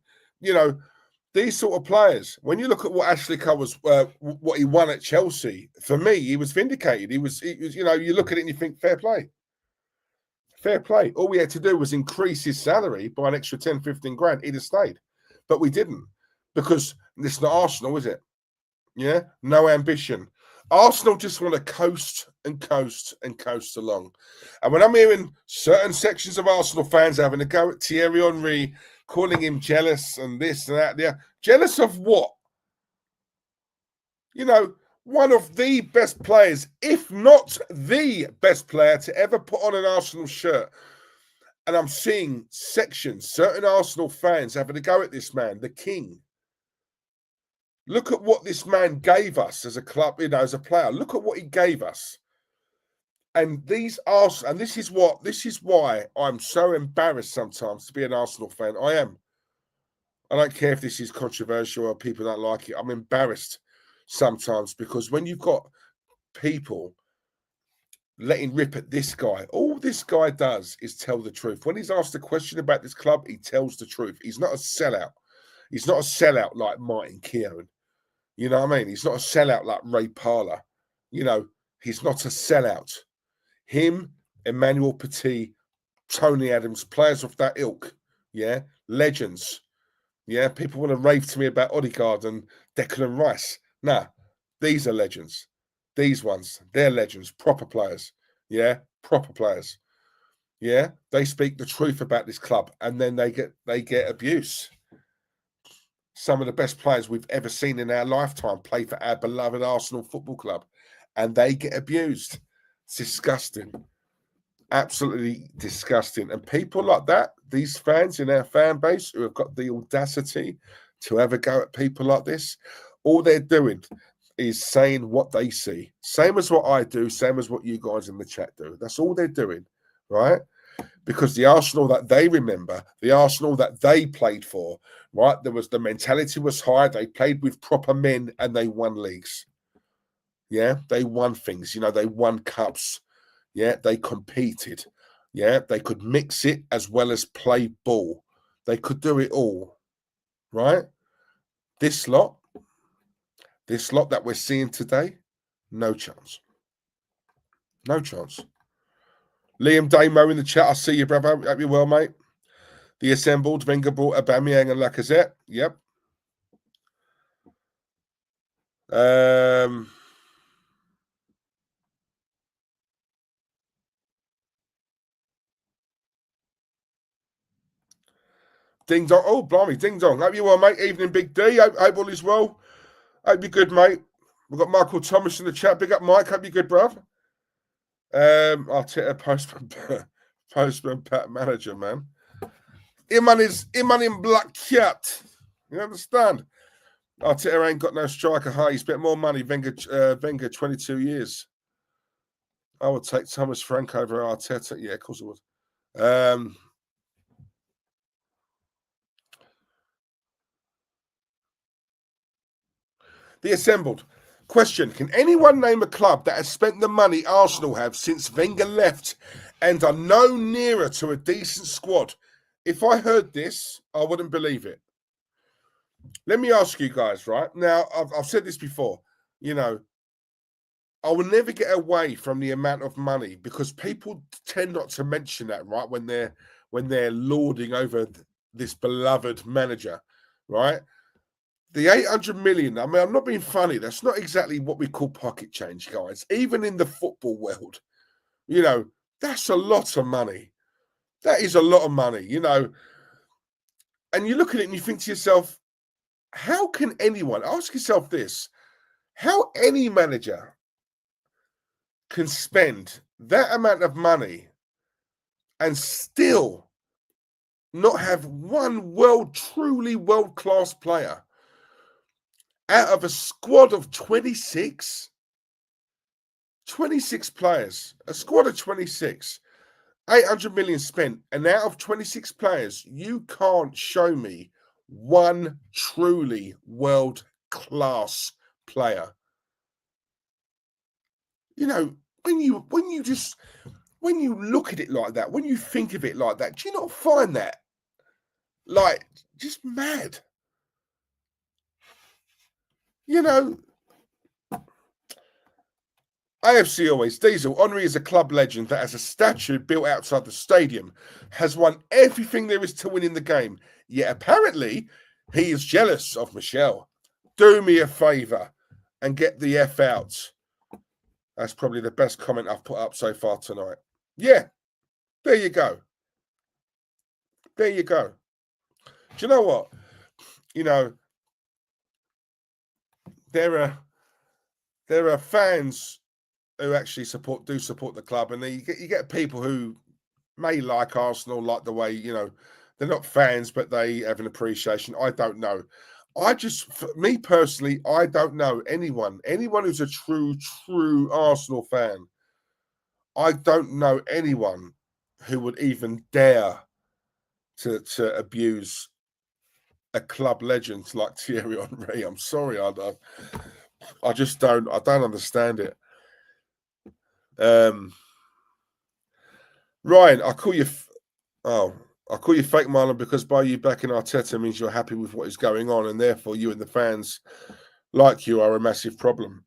these sort of players, when you look at what Ashley Cole was, what he won at Chelsea, for me, he was vindicated. He was, you look at it and you think, fair play. Fair play. All we had to do was increase his salary by an extra 10, 15 grand. He'd have stayed. But we didn't, because it's not Arsenal, is it? Yeah? No ambition. Arsenal just want to coast and coast and coast along. And when I'm hearing certain sections of Arsenal fans having a go at Thierry Henry, calling him jealous and this and that, yeah, jealous of what? One of the best players, if not the best player to ever put on an Arsenal shirt. And I'm seeing certain Arsenal fans having a go at this man, the king. Look at what this man gave us as a club, as a player. Look at what he gave us. And this is why I'm so embarrassed sometimes to be an Arsenal fan. I am. I don't care if this is controversial or people don't like it. I'm embarrassed sometimes because when you've got people letting rip at this guy, all this guy does is tell the truth. When he's asked a question about this club, he tells the truth. He's not a sellout. He's not a sellout like Martin Keown. You know what I mean? He's not a sellout like Ray Parlour. He's not a sellout. Him, Emmanuel Petit, Tony Adams, players of that ilk. Yeah, legends. Yeah, people want to rave to me about Odegaard and Declan Rice. Nah, these are legends. These ones, they're legends, proper players. Yeah, proper players. Yeah, they speak the truth about this club, and then they get abuse. Some of the best players we've ever seen in our lifetime play for our beloved Arsenal Football Club, and they get abused. It's disgusting. Absolutely disgusting. And people like that, these fans in our fan base who have got the audacity to have a go at people like this, all they're doing is saying what they see. Same as what I do, same as what you guys in the chat do. That's all they're doing, right? Because the Arsenal that they remember, the Arsenal that they played for, right? The mentality was high. They played with proper men and they won leagues. Yeah, they won things. They won cups. Yeah, they competed. Yeah, they could mix it as well as play ball. They could do it all, right? This lot that we're seeing today, no chance. No chance. Liam Damo in the chat. I see you, brother. Hope you're well, mate. The assembled. Wenger brought Aubameyang and Lacazette. Yep. Ding dong. Oh, blimey. Ding dong. Hope you're well, mate. Evening, Big D. Hope all is well. Hope you're good, mate. We've got Michael Thomas in the chat. Big up, Mike. Hope you're good, bruv. Arteta postman Pat manager, man. Iman in black cat. You understand? Arteta ain't got no striker high. He spent more money. Wenger 22 years. I would take Thomas Frank over Arteta. Yeah, of course I would. The assembled. Question: can anyone name a club that has spent the money Arsenal have since Wenger left and are no nearer to a decent squad? If I heard this, I wouldn't believe it. Let me ask you guys, right? Now, I've said this before. You know, I will never get away from the amount of money because people tend not to mention that, right? When they're lording over this beloved manager, right? The 800 million, I mean, I'm not being funny. That's not exactly what we call pocket change, guys. Even in the football world, you know, that's a lot of money. That is a lot of money, you know. And you look at it and you think to yourself, how can anyone, ask yourself this, how any manager can spend that amount of money and still not have one truly world-class player out of a squad of 26 players, a squad of 26, 800 million spent, and out of 26 players, you can't show me one truly world-class player. You know, when you look at it like that, when you think of it like that, do you not find that like just mad? You know, AFC always. Diesel, Henry is a club legend that has a statue built outside the stadium, has won everything there is to win in the game. Yet apparently he is jealous of Michelle. Do me a favour and get the F out. That's probably the best comment I've put up so far tonight. Yeah, there you go. There you go. Do you know what? You know, there are fans who actually support the club, and you get people who may like Arsenal, like the way, you know, they're not fans, but they have an appreciation. I don't know. For me personally, I don't know anyone who's a true Arsenal fan. I don't know anyone who would even dare to abuse a club legend like Thierry Henry. I'm sorry, I just don't. I don't understand it. Ryan, I call you fake, Marlon, because by you backing Arteta means you're happy with what is going on, and therefore you and the fans like you are a massive problem.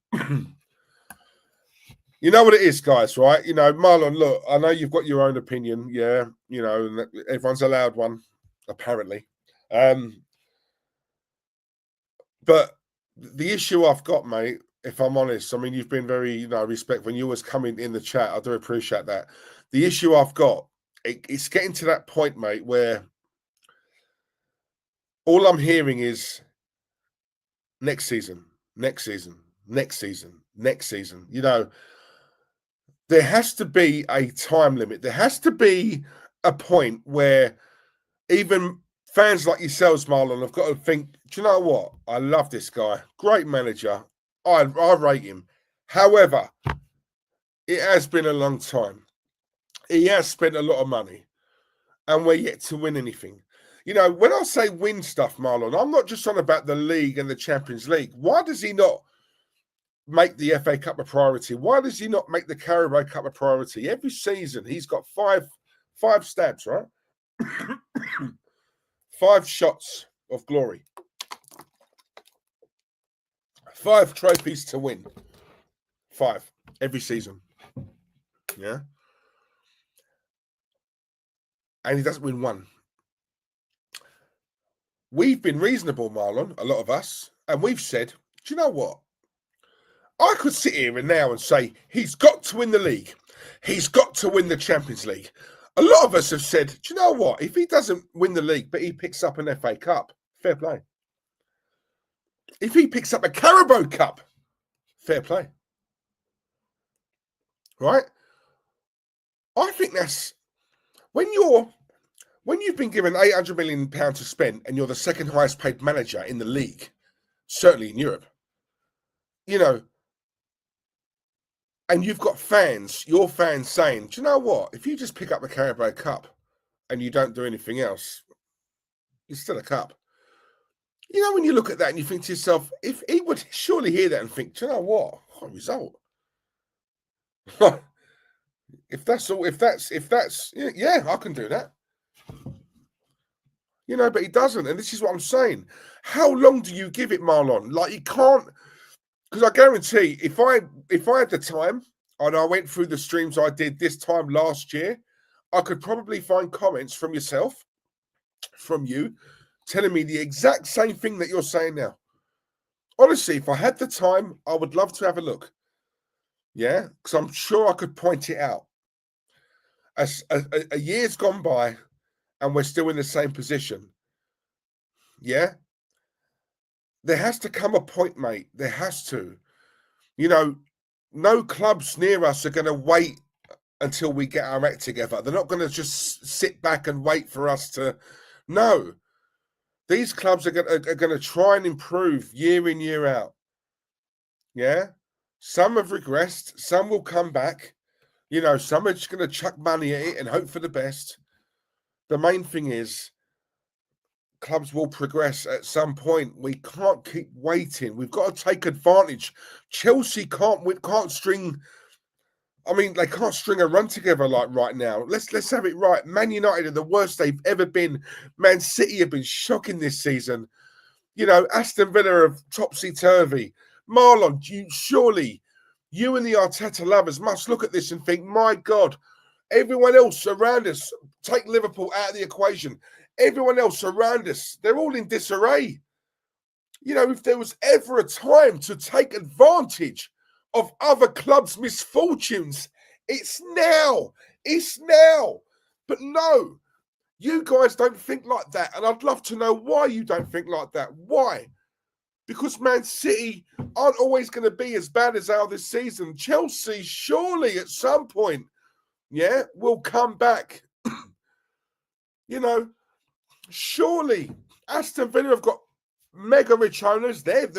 You know what it is, guys, right? You know, Marlon, look, I know you've got your own opinion, yeah, you know, and everyone's allowed one, apparently. But the issue I've got, mate, if I'm honest, I mean, you've been very, you know, respectful when you was coming in the chat. I do appreciate that. The issue I've got, it's getting to that point, mate, where all I'm hearing is next season, next season, next season, next season. You know, there has to be a time limit. There has to be a point where even fans like yourselves, Marlon, have got to think, do you know what? I love this guy. Great manager. I rate him. However, it has been a long time. He has spent a lot of money, and we're yet to win anything. You know, when I say win stuff, Marlon, I'm not just on about the league and the Champions League. Why does he not make the FA Cup a priority? Why does he not make the Carabao Cup a priority? Every season, he's got five stabs, right? 5 shots of glory. 5 trophies to win. 5 every season. Yeah. And he doesn't win one. We've been reasonable, Marlon, a lot of us, and we've said, do you know what? I could sit here and now and say, he's got to win the league. He's got to win the Champions League. A lot of us have said, do you know what? If he doesn't win the league, but he picks up an FA Cup, fair play. If he picks up a Carabao Cup, fair play. Right? I think that's when you've been given £800 million to spend and you're the second highest paid manager in the league, certainly in Europe, you know, and you've got your fans saying, do you know what? If you just pick up the Carabao Cup and you don't do anything else, you're still a cup. You know, when you look at that and you think to yourself, if he would surely hear that and think, do you know what result? if that's, yeah, I can do that. You know, but he doesn't. And this is what I'm saying. How long do you give it, Marlon? Like, you can't, because I guarantee if I had the time and I went through the streams I did this time last year, I could probably find comments from yourself, from you, telling me the exact same thing that you're saying now. Honestly, if I had the time, I would love to have a look. Yeah, because I'm sure I could point it out. As a year's gone by and we're still in the same position. Yeah. There has to come a point, mate. There has to. You know, no clubs near us are going to wait until we get our act together. They're not going to just sit back and wait for us to. No. These clubs are going to try and improve year in, year out. Yeah. Some have regressed. Some will come back. You know, some are just going to chuck money at it and hope for the best. The main thing is clubs will progress at some point. We can't keep waiting. We've got to take advantage. Chelsea can't string. I mean, they can't string a run together like right now. Let's have it right. Man United are the worst they've ever been. Man City have been shocking this season. You know, Aston Villa are topsy-turvy. Marlon, you and the Arteta lovers must look at this and think, my God, everyone else around us, take Liverpool out of the equation. Everyone else around us, they're all in disarray. You know, if there was ever a time to take advantage of other clubs' misfortunes, it's now. It's now. But no, you guys don't think like that. And I'd love to know why you don't think like that. Why? Because Man City aren't always going to be as bad as they are this season. Chelsea, surely at some point, yeah, will come back. You know, surely Aston Villa have got mega rich owners. They're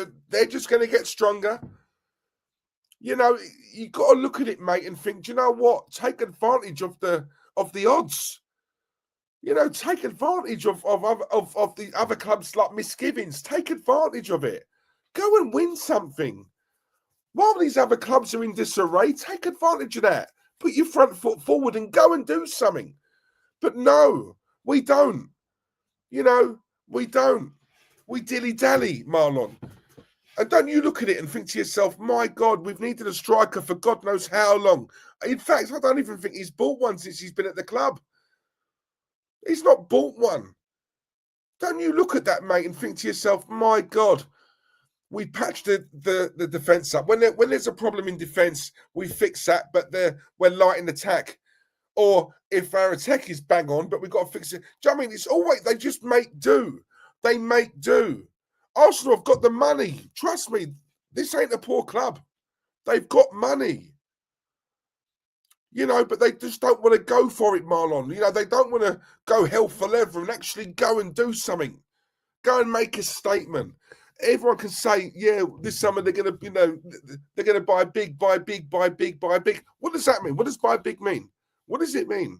just going to get stronger. You know, you got to look at it, mate, and think, do you know what? Take advantage of the odds. You know, take advantage of the other clubs like misgivings. Take advantage of it. Go and win something. While these other clubs are in disarray, take advantage of that. Put your front foot forward and go and do something. But no, we don't. You know, we don't. We dilly-dally, Marlon. And don't you look at it and think to yourself, my God, we've needed a striker for God knows how long. In fact, I don't even think he's bought one since he's been at the club. He's not bought one. Don't you look at that, mate, and think to yourself, my God, we patched the defence up. When there's a problem in defence, we fix that, but we're light in attack. Or if our attack is bang on, but we've got to fix it. Do you know what I mean? It's always, they just make do. They make do. Arsenal have got the money. Trust me, this ain't a poor club. They've got money. You know, but they just don't want to go for it, Marlon. You know, they don't want to go hell for leather and actually go and do something. Go and make a statement. Everyone can say, yeah, this summer they're going to, you know, they're going to buy big, buy big, buy big, buy big. What does that mean? What does buy big mean? What does it mean?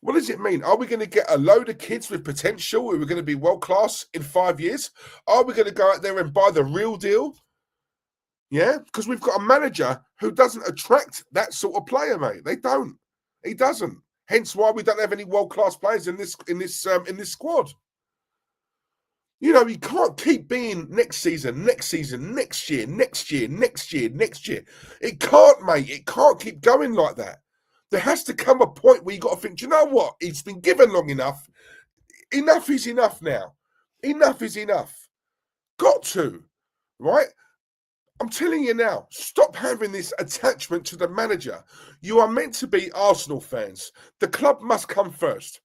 What does it mean? Are we going to get a load of kids with potential who are going to be world-class in 5 years? Are we going to go out there and buy the real deal? Yeah, because we've got a manager who doesn't attract that sort of player, mate. They don't. He doesn't. Hence why we don't have any world-class players in this squad. You know, he can't keep being next season, next season, next year, next year, next year, next year. It can't, mate. It can't keep going like that. There has to come a point where you got to think, do you know what? It's been given long enough. Enough is enough now. Enough is enough. Got to, right? I'm telling you now, stop having this attachment to the manager. You are meant to be Arsenal fans. The club must come first.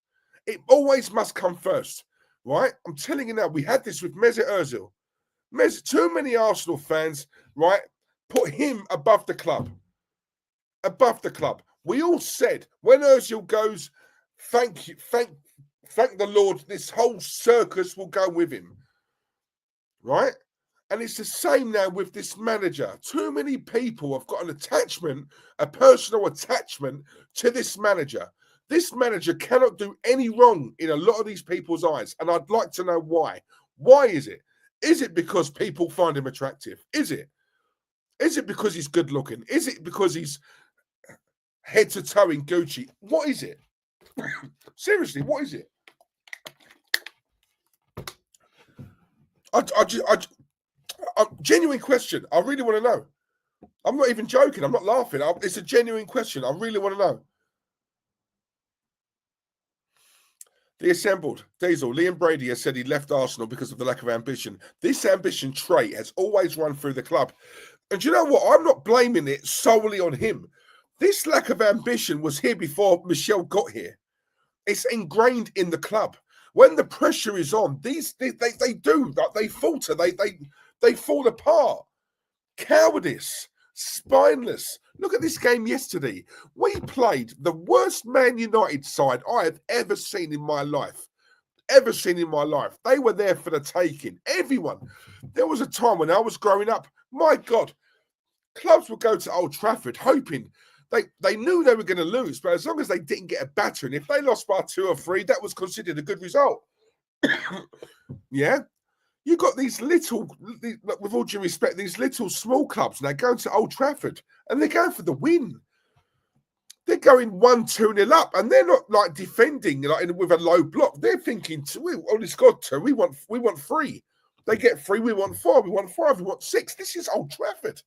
It always must come first, right? I'm telling you now, we had this with Mesut Ozil. Too many Arsenal fans, right, put him above the club. Above the club. We all said when Ozil goes, thank you, thank the Lord, this whole circus will go with him, right? And it's the same now with this manager. Too many people have got an attachment, a personal attachment to this manager. This manager cannot do any wrong in a lot of these people's eyes. And I'd like to know why. Why is it? Is it because people find him attractive? Is it? Is it because he's good looking? Is it because he's head to toe in Gucci? What is it? Seriously, what is it? A genuine question. I really want to know. I'm not even joking. I'm not laughing. It's a genuine question. I really want to know. The Assembled. Diesel. Liam Brady has said he left Arsenal because of the lack of ambition. This ambition trait has always run through the club. And you know what? I'm not blaming it solely on him. This lack of ambition was here before Michel got here. It's ingrained in the club. When the pressure is on, they do. They falter. They fall apart. Cowardice. Spineless. Look at this game yesterday. We played the worst Man United side I have ever seen in my life. Ever seen in my life. They were there for the taking. Everyone. There was a time when I was growing up, my God, clubs would go to Old Trafford hoping they knew they were going to lose, but as long as they didn't get a battering, if they lost by 2 or 3, that was considered a good result. Yeah? You got these little, with all due respect, these little small clubs, and they're going to Old Trafford, and they're going for the win. They're going 1-2-0 up, and they're not like defending like with a low block. They're thinking, we only scored 2, we want 3. They get 3, we want 4, we want 5, we want 6. This is Old Trafford.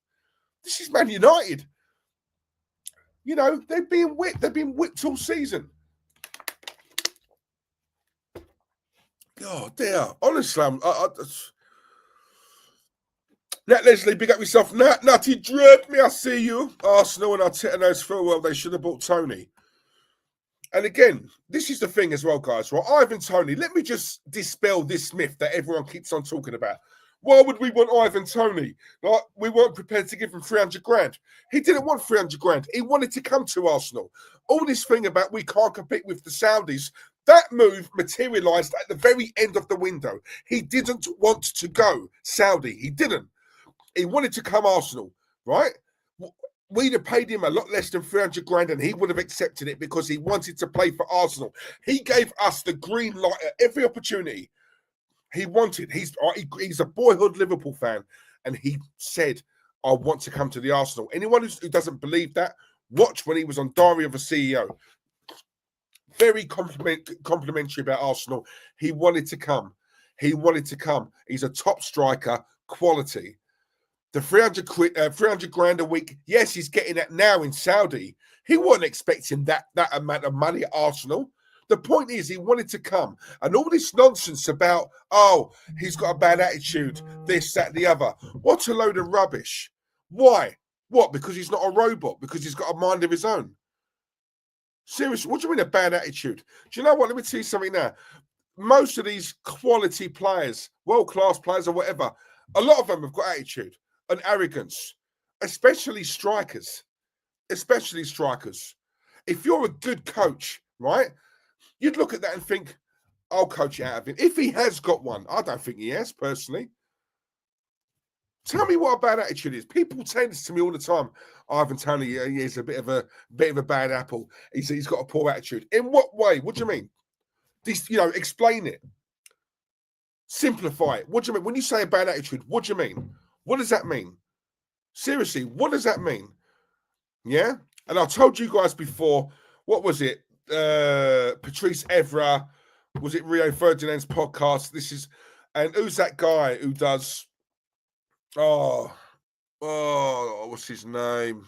This is Man United. You know, they're being whipped. They've been whipped all season. Oh, dear. Honestly, Nat Leslie, big up yourself. Nutty, drip me, I see you. Arsenal and Arteta knows full well they should have bought Tony. And again, this is the thing as well, guys. Right, Ivan Toney, let me just dispel this myth that everyone keeps on talking about. Why would we want Ivan Toney? Like, we weren't prepared to give him 300 grand. He didn't want 300 grand. He wanted to come to Arsenal. All this thing about we can't compete with the Saudis, that move materialised at the very end of the window. He didn't want to go Saudi. He didn't. He wanted to come Arsenal, right? We'd have paid him a lot less than 300 grand and he would have accepted it because he wanted to play for Arsenal. He gave us the green light at every opportunity. He wanted, he's a boyhood Liverpool fan, and he said, I want to come to the Arsenal. Anyone who doesn't believe that, watch when he was on Diary of a CEO. Very complimentary about Arsenal. He wanted to come. He wanted to come. He's a top striker, quality. The 300 grand a week, yes, he's getting that now in Saudi. He wasn't expecting that amount of money at Arsenal. The point is, he wanted to come. And all this nonsense about, oh, he's got a bad attitude, this, that, the other. What a load of rubbish. Why? What? Because he's not a robot? Because he's got a mind of his own? Seriously, what do you mean a bad attitude? Do you know what? Let me tell you something now. Most of these quality players, world-class players or whatever, a lot of them have got attitude and arrogance, especially strikers. Especially strikers. If you're a good coach, right, you'd look at that and think, I'll coach it out of him. If he has got one, I don't think he has, personally. Tell me what a bad attitude is. People say this to me all the time. Ivan Toney, he is a bit of a bad apple. He's got a poor attitude. In what way? What do you mean? Explain it. Simplify it. What do you mean? When you say a bad attitude, what do you mean? What does that mean? Seriously, what does that mean? Yeah? And I told you guys before, what was it? Patrice Evra, was it Rio Ferdinand's podcast? And who's that guy who does? What's his name?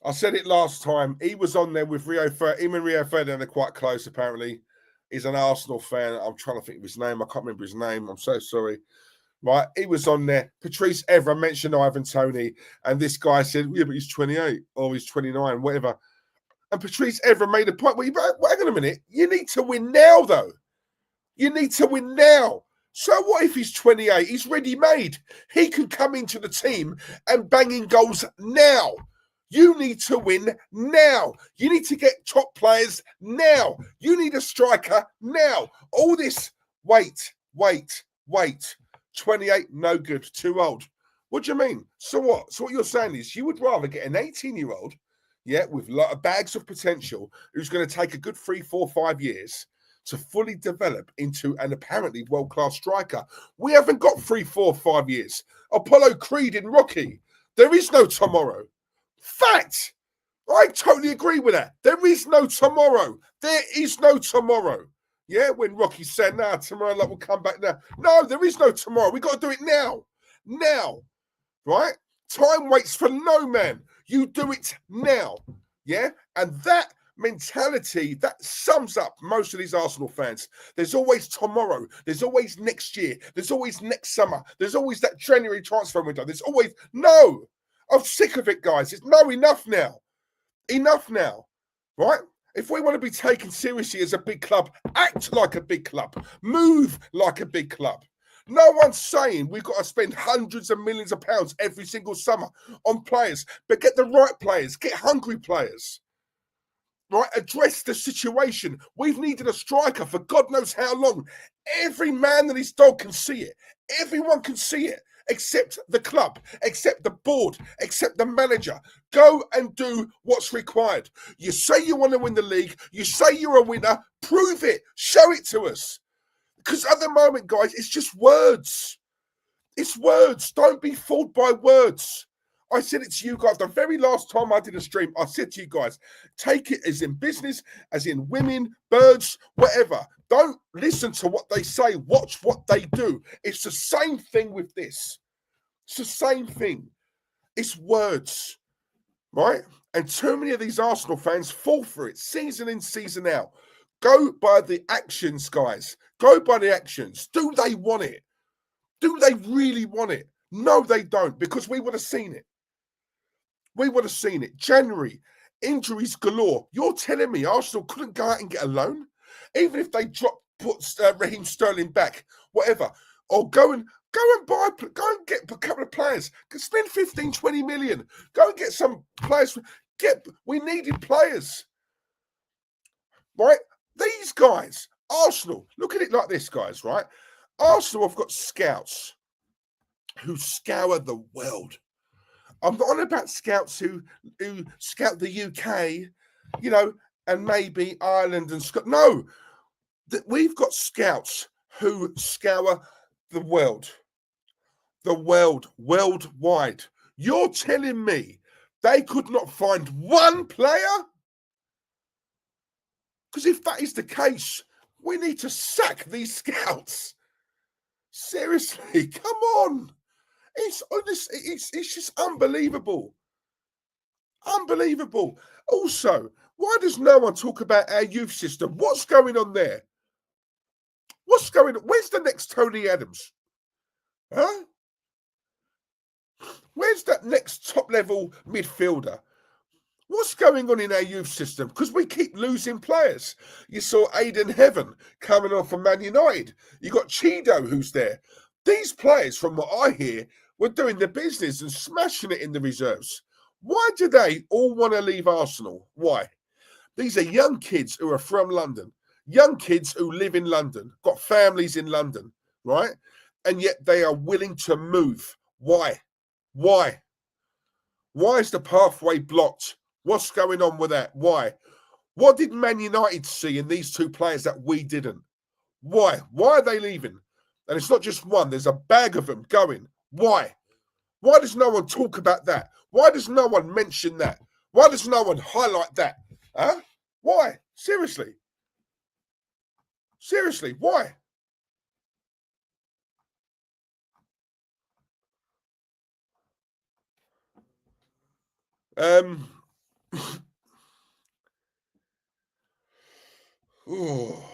I said it last time. He was on there with Rio. Him and Rio Ferdinand are quite close, apparently. He's an Arsenal fan. I'm trying to think of his name. I can't remember his name. I'm so sorry. Right, he was on there. Patrice Evra mentioned Ivan Toney, and this guy said, "Yeah, but he's 28 or he's 29, whatever." And Patrice Evra made a point. Well, hang on a minute. You need to win now, though. You need to win now. So what if he's 28? He's ready-made. He can come into the team and bang in goals now. You need to win now. You need to get top players now. You need a striker now. All this, wait. 28, no good, too old. What do you mean? So what? So what you're saying is you would rather get an 18-year-old, yeah, with a lot of bags of potential, who's going to take a good 3, 4, 5 years to fully develop into an apparently world-class striker. We haven't got 3, 4, 5 years. Apollo Creed in Rocky. There is no tomorrow. Fact. I totally agree with that. There is no tomorrow. There is no tomorrow. Yeah, when Rocky said, "Nah, tomorrow we'll come back now." No, there is no tomorrow. We got to do it now. Now. Right? Time waits for no man. You do it now. Yeah? And that mentality, that sums up most of these Arsenal fans. There's always tomorrow. There's always next year. There's always next summer. There's always that January transfer window. There's always no. I'm sick of it, guys. It's no, enough now. Enough now. Right? If we want to be taken seriously as a big club, act like a big club. Move like a big club. No one's saying we've got to spend hundreds of millions of pounds every single summer on players, but get the right players, get hungry players. Right? Address the situation. We've needed a striker for God knows how long. Every man and his dog can see it. Everyone can see it. Except the club, except the board, except the manager. Go and do what's required. You say you want to win the league. You say you're a winner. Prove it. Show it to us. Because at the moment, guys, it's just words. It's words. Don't be fooled by words. I said it to you guys the very last time I did a stream. I said to you guys, take it as in business, as in women, birds, whatever. Don't listen to what they say. Watch what they do. It's the same thing with this. It's the same thing. It's words, right? And too many of these Arsenal fans fall for it, season in, season out. Go by the actions, guys. Go by the actions. Do they want it? Do they really want it? No, they don't, because we would have seen it. We would have seen it. January, injuries galore. You're telling me Arsenal couldn't go out and get a loan? Even if they put Raheem Sterling back, whatever. Or go and get a couple of players. Spend 15, 20 million. Go and get some players. We needed players. Right? These guys, Arsenal, look at it like this, guys, right? Arsenal have got scouts who scour the world. I'm not on about scouts who scout the UK, you know, and maybe Ireland and Scotland. No, we've got scouts who scour the world, worldwide. You're telling me they could not find one player? Because if that is the case, we need to sack these scouts. Seriously, come on. It's just unbelievable. Unbelievable. Also, why does no one talk about our youth system? What's going on there? What's going on? Where's the next Tony Adams? Huh? Where's that next top-level midfielder? What's going on in our youth system? Because we keep losing players. You saw Aiden Heaven coming on from Man United. You got Chido who's there. These players, from what I hear, were doing the business and smashing it in the reserves. Why do they all want to leave Arsenal? Why? These are young kids who are from London. Young kids who live in London, got families in London, right? And yet they are willing to move. Why? Why? Why is the pathway blocked? What's going on with that? Why? What did Man United see in these two players that we didn't? Why? Why are they leaving? And it's not just one. There's a bag of them going. Why? Why does no one talk about that? Why does no one mention that? Why does no one highlight that? Huh? Why? Seriously. Seriously, why? Um, oh,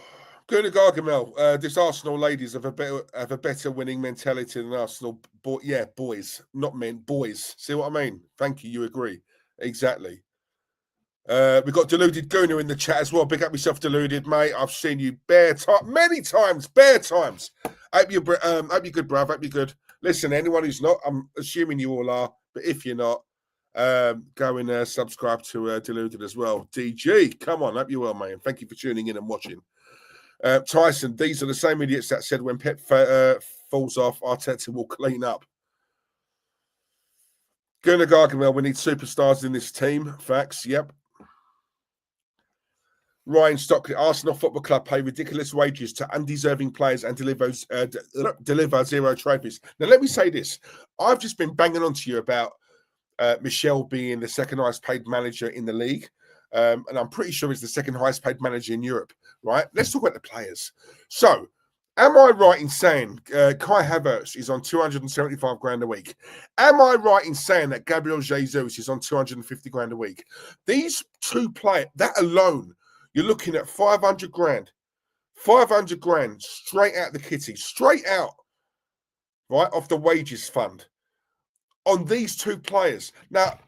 Gunnar Gargamel, this Arsenal ladies have a better winning mentality than Arsenal. Yeah, boys, not men, boys. See what I mean? Thank you. You agree? Exactly. We've got Deluded Gunnar in the chat as well. Big up yourself, Deluded, mate. I've seen you many times, bare times. Hope you're good, bruv. Hope you're good. Listen, anyone who's not, I'm assuming you all are, but if you're not, go and subscribe to Deluded as well. DG, come on, hope you're well, mate. Thank you for tuning in and watching. Tyson, these are the same idiots that said when Pep falls off, Arteta will clean up. Gunnar Gargamel, we need superstars in this team. Facts, yep. Ryan Stockley, Arsenal Football Club pay ridiculous wages to undeserving players and deliver zero trophies. Now, let me say this. I've just been banging on to you about Michel being the second highest paid manager in the league. And I'm pretty sure he's the second highest paid manager in Europe, right? Let's talk about the players. So, am I right in saying Kai Havertz is on 275 grand a week? Am I right in saying that Gabriel Jesus is on 250 grand a week? These two players, that alone, you're looking at 500 grand. 500 grand straight out the kitty, straight out, right, off the wages fund on these two players. Now,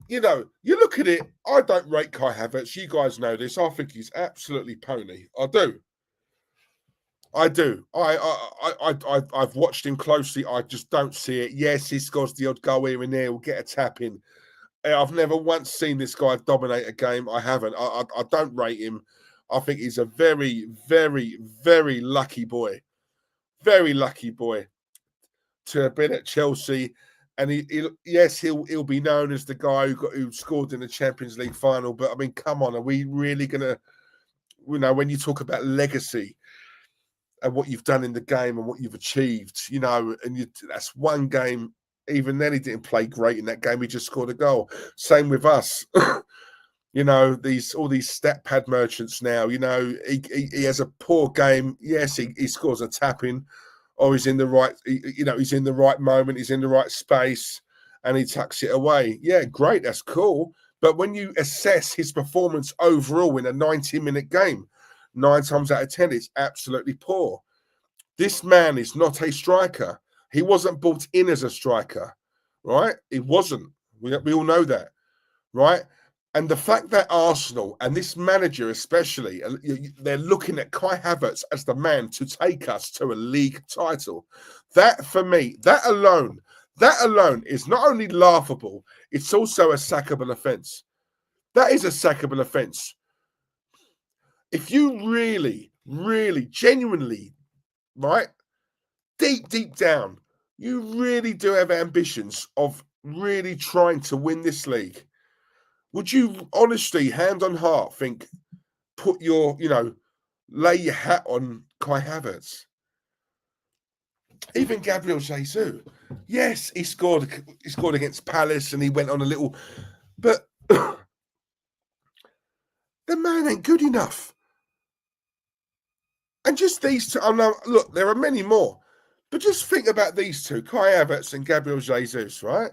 you know, you look at it, I don't rate Kai Havertz. You guys know this. I think he's absolutely pony. I do. I've watched him closely. I just don't see it. Yes, he scores the odd goal here and there. We'll get a tap in. I've never once seen this guy dominate a game. I haven't. I don't rate him. I think he's a very, very, very lucky boy. Very lucky boy to have been at Chelsea. And he'll be known as the guy who scored in the Champions League final. But I mean, come on, are we really gonna? You know, when you talk about legacy and what you've done in the game and what you've achieved, you know, and that's one game. Even then, he didn't play great in that game. He just scored a goal. Same with us. You know, all these stat pad merchants now. You know, he has a poor game. Yes, he scores a tap in, or he's in the right. He's in the right moment. He's in the right space, and he tucks it away. Yeah, great. That's cool. But when you assess his performance overall in a 90-minute game, 9 times out of 10, it's absolutely poor. This man is not a striker. He wasn't brought in as a striker, right? He wasn't. We all know that, right? And the fact that Arsenal and this manager especially, they're looking at Kai Havertz as the man to take us to a league title. That, for me, that alone is not only laughable, it's also a sackable offence. That is a sackable offence. If you really, really, genuinely, right, deep down, you really do have ambitions of really trying to win this league, would you honestly, hand on heart, think, lay your hat on Kai Havertz? Even Gabriel Jesus, yes, he scored against Palace and he went on a little, but the man ain't good enough. And just these two, I know, look, there are many more, but just think about these two, Kai Havertz and Gabriel Jesus, right?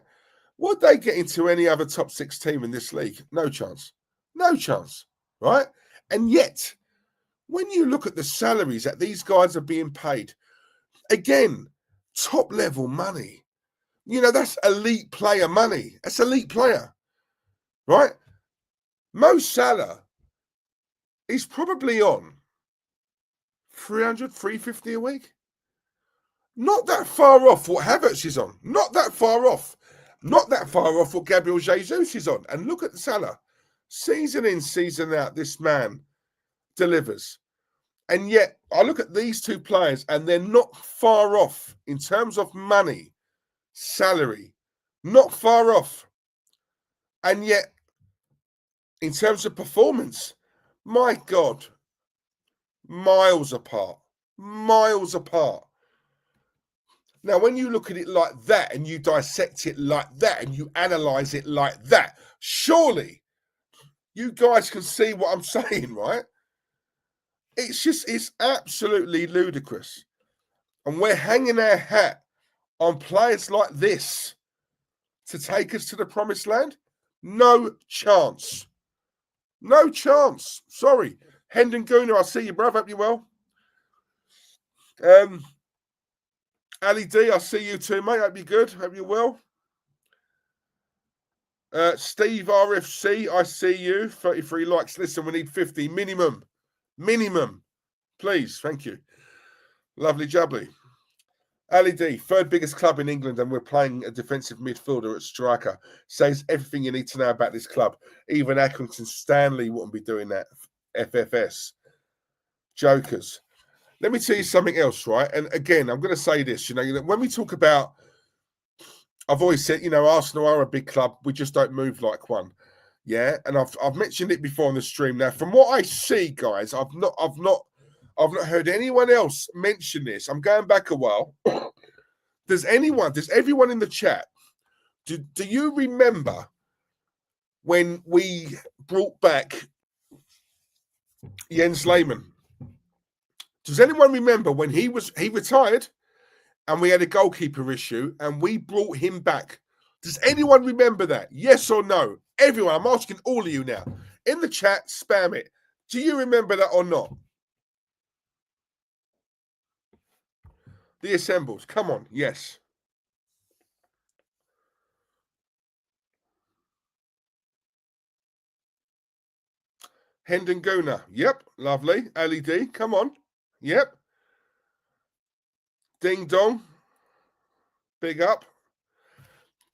Would they get into any other top 6 team in this league? No chance. No chance, right? And yet, when you look at the salaries that these guys are being paid, again, top level money. You know, that's elite player money. That's elite player, right? Mo Salah is probably on 300, 350 a week. Not that far off what Havertz is on. Not that far off. Not that far off what Gabriel Jesus is on. And look at Salah. Season in, season out, this man delivers. And yet, I look at these two players and they're not far off in terms of money, salary. Not far off. And yet, in terms of performance, my God, miles apart. Miles apart. Now, when you look at it like that and you dissect it like that and you analyze it like that, surely you guys can see what I'm saying, right? It's absolutely ludicrous. And we're hanging our hat on players like this to take us to the promised land. No chance. No chance. Sorry. Hendon Gooner, I see you, bruv. Hope you're well. Ali D, I see you too, mate. Hope you're good. Hope you're well. Steve RFC, I see you. 33 likes. Listen, we need 50 minimum. Minimum. Please. Thank you. Lovely jubbly. Ali D, third biggest club in England, and we're playing a defensive midfielder at striker. Says everything you need to know about this club. Even Accrington Stanley wouldn't be doing that. FFS. Jokers. Let me tell you something else, right? And again, I'm going to say this, when we talk about, I've always said, Arsenal are a big club. We just don't move like one. Yeah. And I've mentioned it before on the stream. Now, from what I see, guys, I've not heard anyone else mention this. I'm going back a while. Does everyone in the chat, do you remember when we brought back Jens Lehmann? Does anyone remember when he retired and we had a goalkeeper issue and we brought him back? Does anyone remember that? Yes or no? Everyone, I'm asking all of you now. In the chat, spam it. Do you remember that or not? The assembles. Come on. Yes. Hendon Gooner. Yep. Lovely. LED. Come on. Yep. Ding dong. Big up.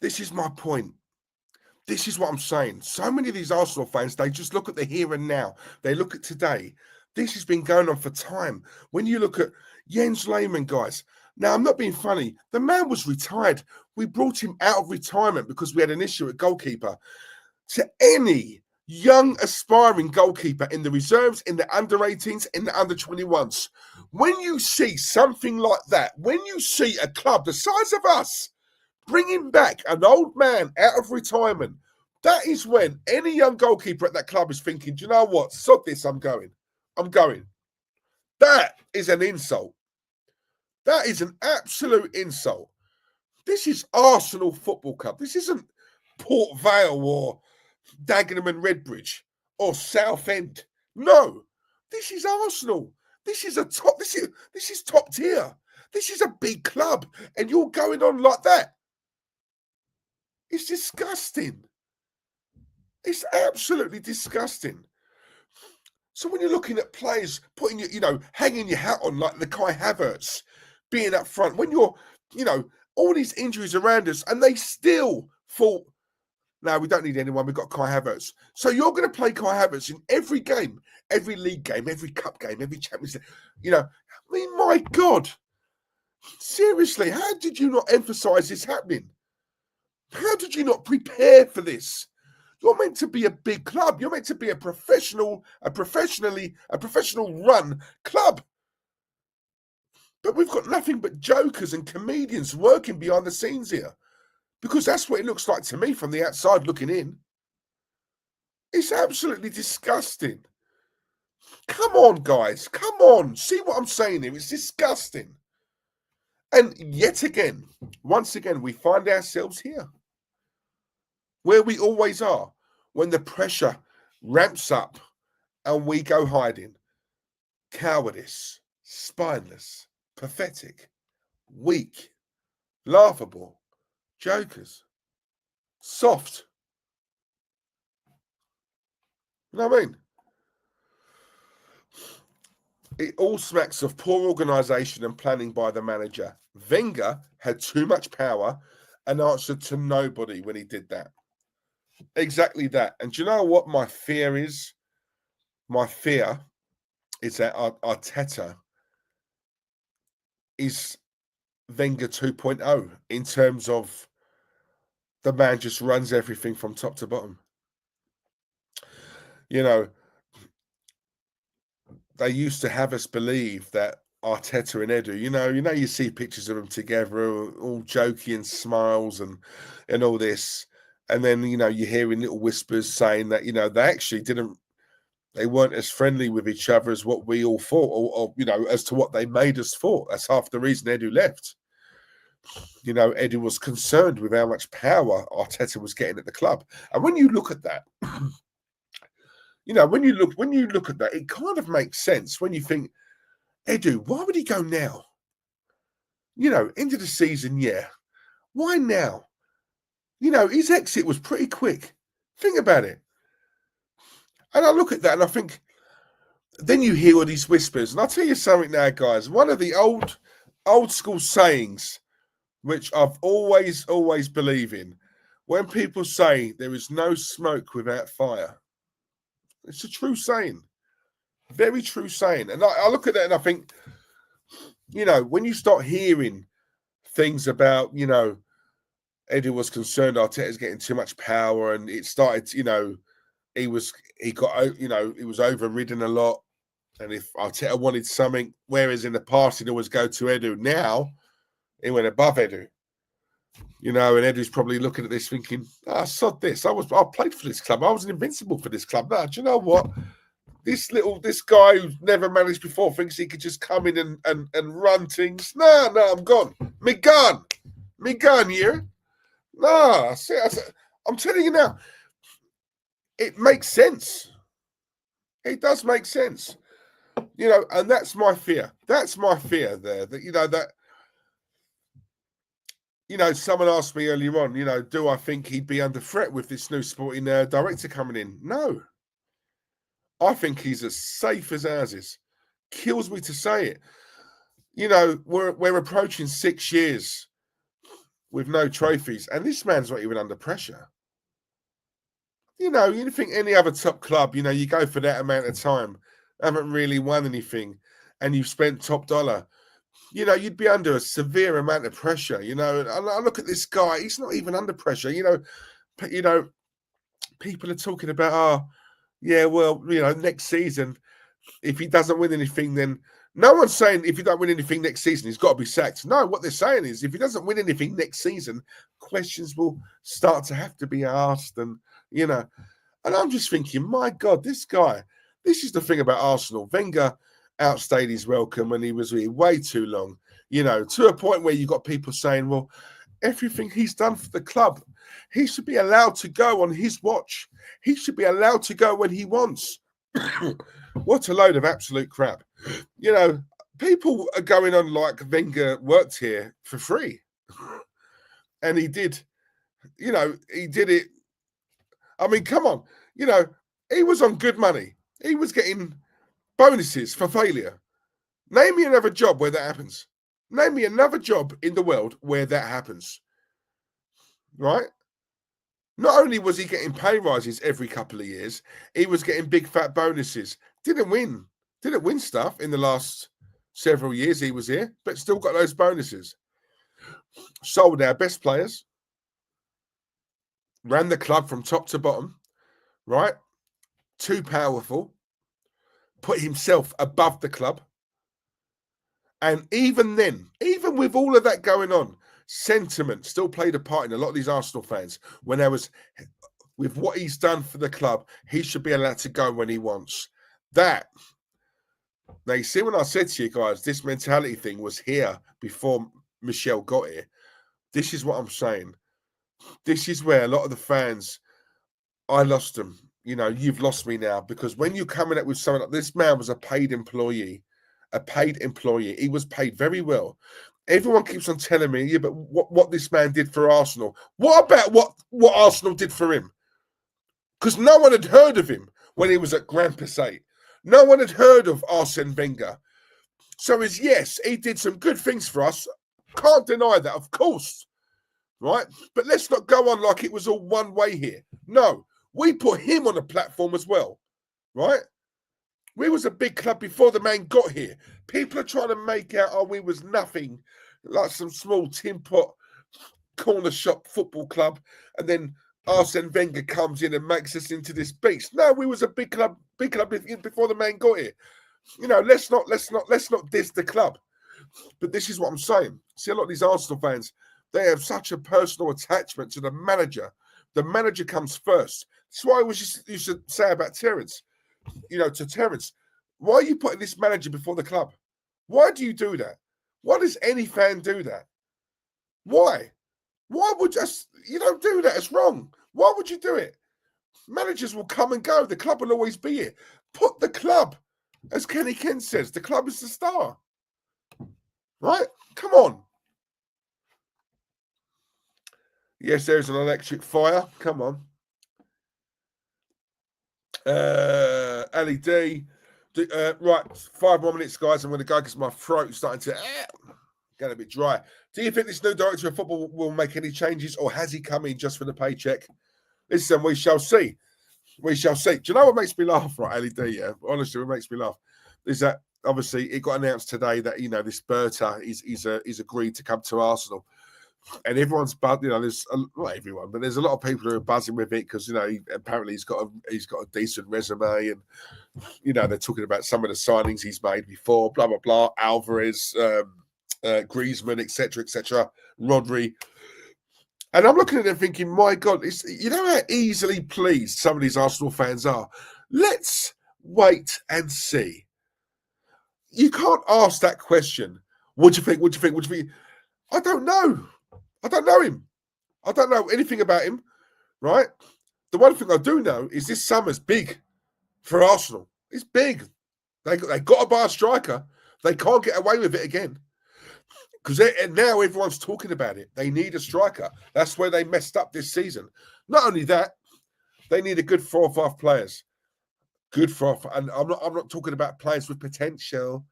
This is my point. This is what I'm saying. So many of these Arsenal fans, they just look at the here and now. They look at today. This has been going on for time. When you look at Jens Lehmann, guys, now I'm not being funny. The man was retired. We brought him out of retirement because we had an issue at goalkeeper. To any young aspiring goalkeeper in the reserves, in the under 18s, in the under 21s, when you see something like that, when you see a club the size of us bringing back an old man out of retirement, that is when any young goalkeeper at that club is thinking, do you know what? Sod this, I'm going. That is an insult. That is an absolute insult. This is Arsenal Football Club. This isn't Port Vale or Dagenham and Redbridge or Southend. No, this is Arsenal. This is this is top tier. This is a big club, and you're going on like that. It's disgusting. It's absolutely disgusting. So when you're looking at players putting hanging your hat on like the Kai Havertz being up front, when you're, all these injuries around us, and they still thought, no, we don't need anyone. We've got Kai Havertz. So you're going to play Kai Havertz in every game, every league game, every cup game, every Champions League. I mean, my God. Seriously, how did you not emphasize this happening? How did you not prepare for this? You're meant to be a big club. You're meant to be a professional run club. But we've got nothing but jokers and comedians working behind the scenes here. Because that's what it looks like to me from the outside looking in. It's absolutely disgusting. Come on, guys. Come on. See what I'm saying here? It's disgusting. And yet again, once again, we find ourselves here. Where we always are. When the pressure ramps up and we go hiding. Cowardice. Spineless. Pathetic. Weak. Laughable. Jokers. Soft. You know what I mean? It all smacks of poor organisation and planning by the manager. Wenger had too much power and answered to nobody when he did that. Exactly that. And do you know what my fear is? My fear is that Arteta is Wenger 2.0 in terms of the man just runs everything from top to bottom. They used to have us believe that Arteta and Edu, you see pictures of them together, all jokey and smiles and all this. And then, you're hearing little whispers saying that, they weren't as friendly with each other as what we all thought, or as to what they made us thought. That's half the reason Edu left. you know, Eddie was concerned with how much power Arteta was getting at the club. And when you look at that, you know, when you look at that, it kind of makes sense when you think, Edu, why would he go now? You know, into the season, yeah. Why now? You know, his exit was pretty quick. Think about it. And I look at that and I think, then you hear all these whispers. And I'll tell you something now, guys. One of the old school sayings, which I've always believe in, when people say there is no smoke without fire, it's a true saying. Very true saying. And I look at that and I think, you know, when you start hearing things about, you know, Eddie was concerned Arteta's getting too much power, and it started, you know, he was overridden a lot. And if Arteta wanted something, whereas in the past he'd always go to Edu, now he went above Edu. You know, and Edu's probably looking at this thinking, sod this. I played for this club. I was invincible for this club. No, do you know what? This guy who's never managed before thinks he could just come in and run things. No, I'm gone. Me gone here. No, I'm telling you now, it makes sense. It does make sense. You know, and that's my fear. That's my fear there. That someone asked me earlier on, you know, do I think he'd be under threat with this new sporting director coming in? No. I think he's as safe as houses. Kills me to say it. You know, we're approaching 6 years with no trophies, and this man's not even under pressure. You know, you think any other top club, you know, you go for that amount of time, haven't really won anything, and you've spent top dollar, you know, you'd be under a severe amount of pressure, you know. And I look at this guy, he's not even under pressure, you know, people are talking about, yeah, well, you know, next season, if he doesn't win anything, then no one's saying if you don't win anything next season, he's got to be sacked. No, what they're saying is if he doesn't win anything next season, questions will start to have to be asked. And, you know, and I'm just thinking, my God, this guy, this is the thing about Arsenal. Wenger outstayed his welcome and he was here way too long, you know, to a point where you've got people saying, well, everything he's done for the club, he should be allowed to go on his watch. He should be allowed to go when he wants. What a load of absolute crap. You know, people are going on like Wenger worked here for free. And he did, you know, he did it. I mean, come on. You know, he was on good money. He was getting bonuses for failure. Name me another job where that happens. Name me another job in the world where that happens. Right? Not only was he getting pay rises every couple of years, he was getting big fat bonuses. Didn't win stuff in the last several years he was here, but still got those bonuses. Sold our best players. Ran the club from top to bottom. Right? Too powerful. Put himself above the club. And even then, even with all of that going on, sentiment still played a part in a lot of these Arsenal fans. When there was, with what he's done for the club, he should be allowed to go when he wants. That, now you see when I said to you guys, this mentality thing was here before Michelle got here. This is what I'm saying. This is where a lot of the fans, I lost them. You know, you've lost me now, because when you're coming up with someone like this, man was a paid employee. He was paid very well. Everyone keeps on telling me, yeah, but what this man did for Arsenal. What about what Arsenal did for him? Because no one had heard of him when he was at Grand Passat. No one had heard of Arsene Wenger. So yes, he did some good things for us. Can't deny that, of course. Right? But let's not go on like it was all one way here. No, we put him on a platform as well. Right? We was a big club before the man got here. People are trying to make out, we was nothing, like some small tin pot corner shop football club, and then Arsene Wenger comes in and makes us into this beast. No, we was a big club before the man got here. You know, let's not diss the club. But this is what I'm saying. See, a lot of these Arsenal fans, they have such a personal attachment to the manager. The manager comes first. That's why you should say about Terence. You know, to Terence, why are you putting this manager before the club? Why do you do that? Why does any fan do that? Why? Why would you don't do that? It's wrong. Why would you do it? Managers will come and go. The club will always be here. Put the club, as Kenny Ken says, the club is the star. Right? Come on. Yes, there's an electric fire. Come on. LED. Right, 5 more minutes, guys. I'm going to go because my throat's starting to get a bit dry. Do you think this new director of football will make any changes, or has he come in just for the paycheck? Listen, we shall see. We shall see. Do you know what makes me laugh, right, LED? Yeah, honestly, what makes me laugh is that obviously it got announced today that this Berta is agreed to come to Arsenal, and everyone's there's not everyone, but there's a lot of people who are buzzing with it because apparently he's got a decent resume, and they're talking about some of the signings he's made before, blah blah blah, Alvarez, Griezmann, etc., Rodri. And I'm looking at them thinking, my God, how easily pleased some of these Arsenal fans are. Let's wait and see. You can't ask that question. What do you think? What do you think? What do you think? I don't know. I don't know him. I don't know anything about him, right? The one thing I do know is this summer's big for Arsenal. It's big. They got to buy a striker. They can't get away with it again. Because now everyone's talking about it. They need a striker. That's where they messed up this season. Not only that, they need a good 4 or 5 players. Good 4 and I'm not talking about players with potential.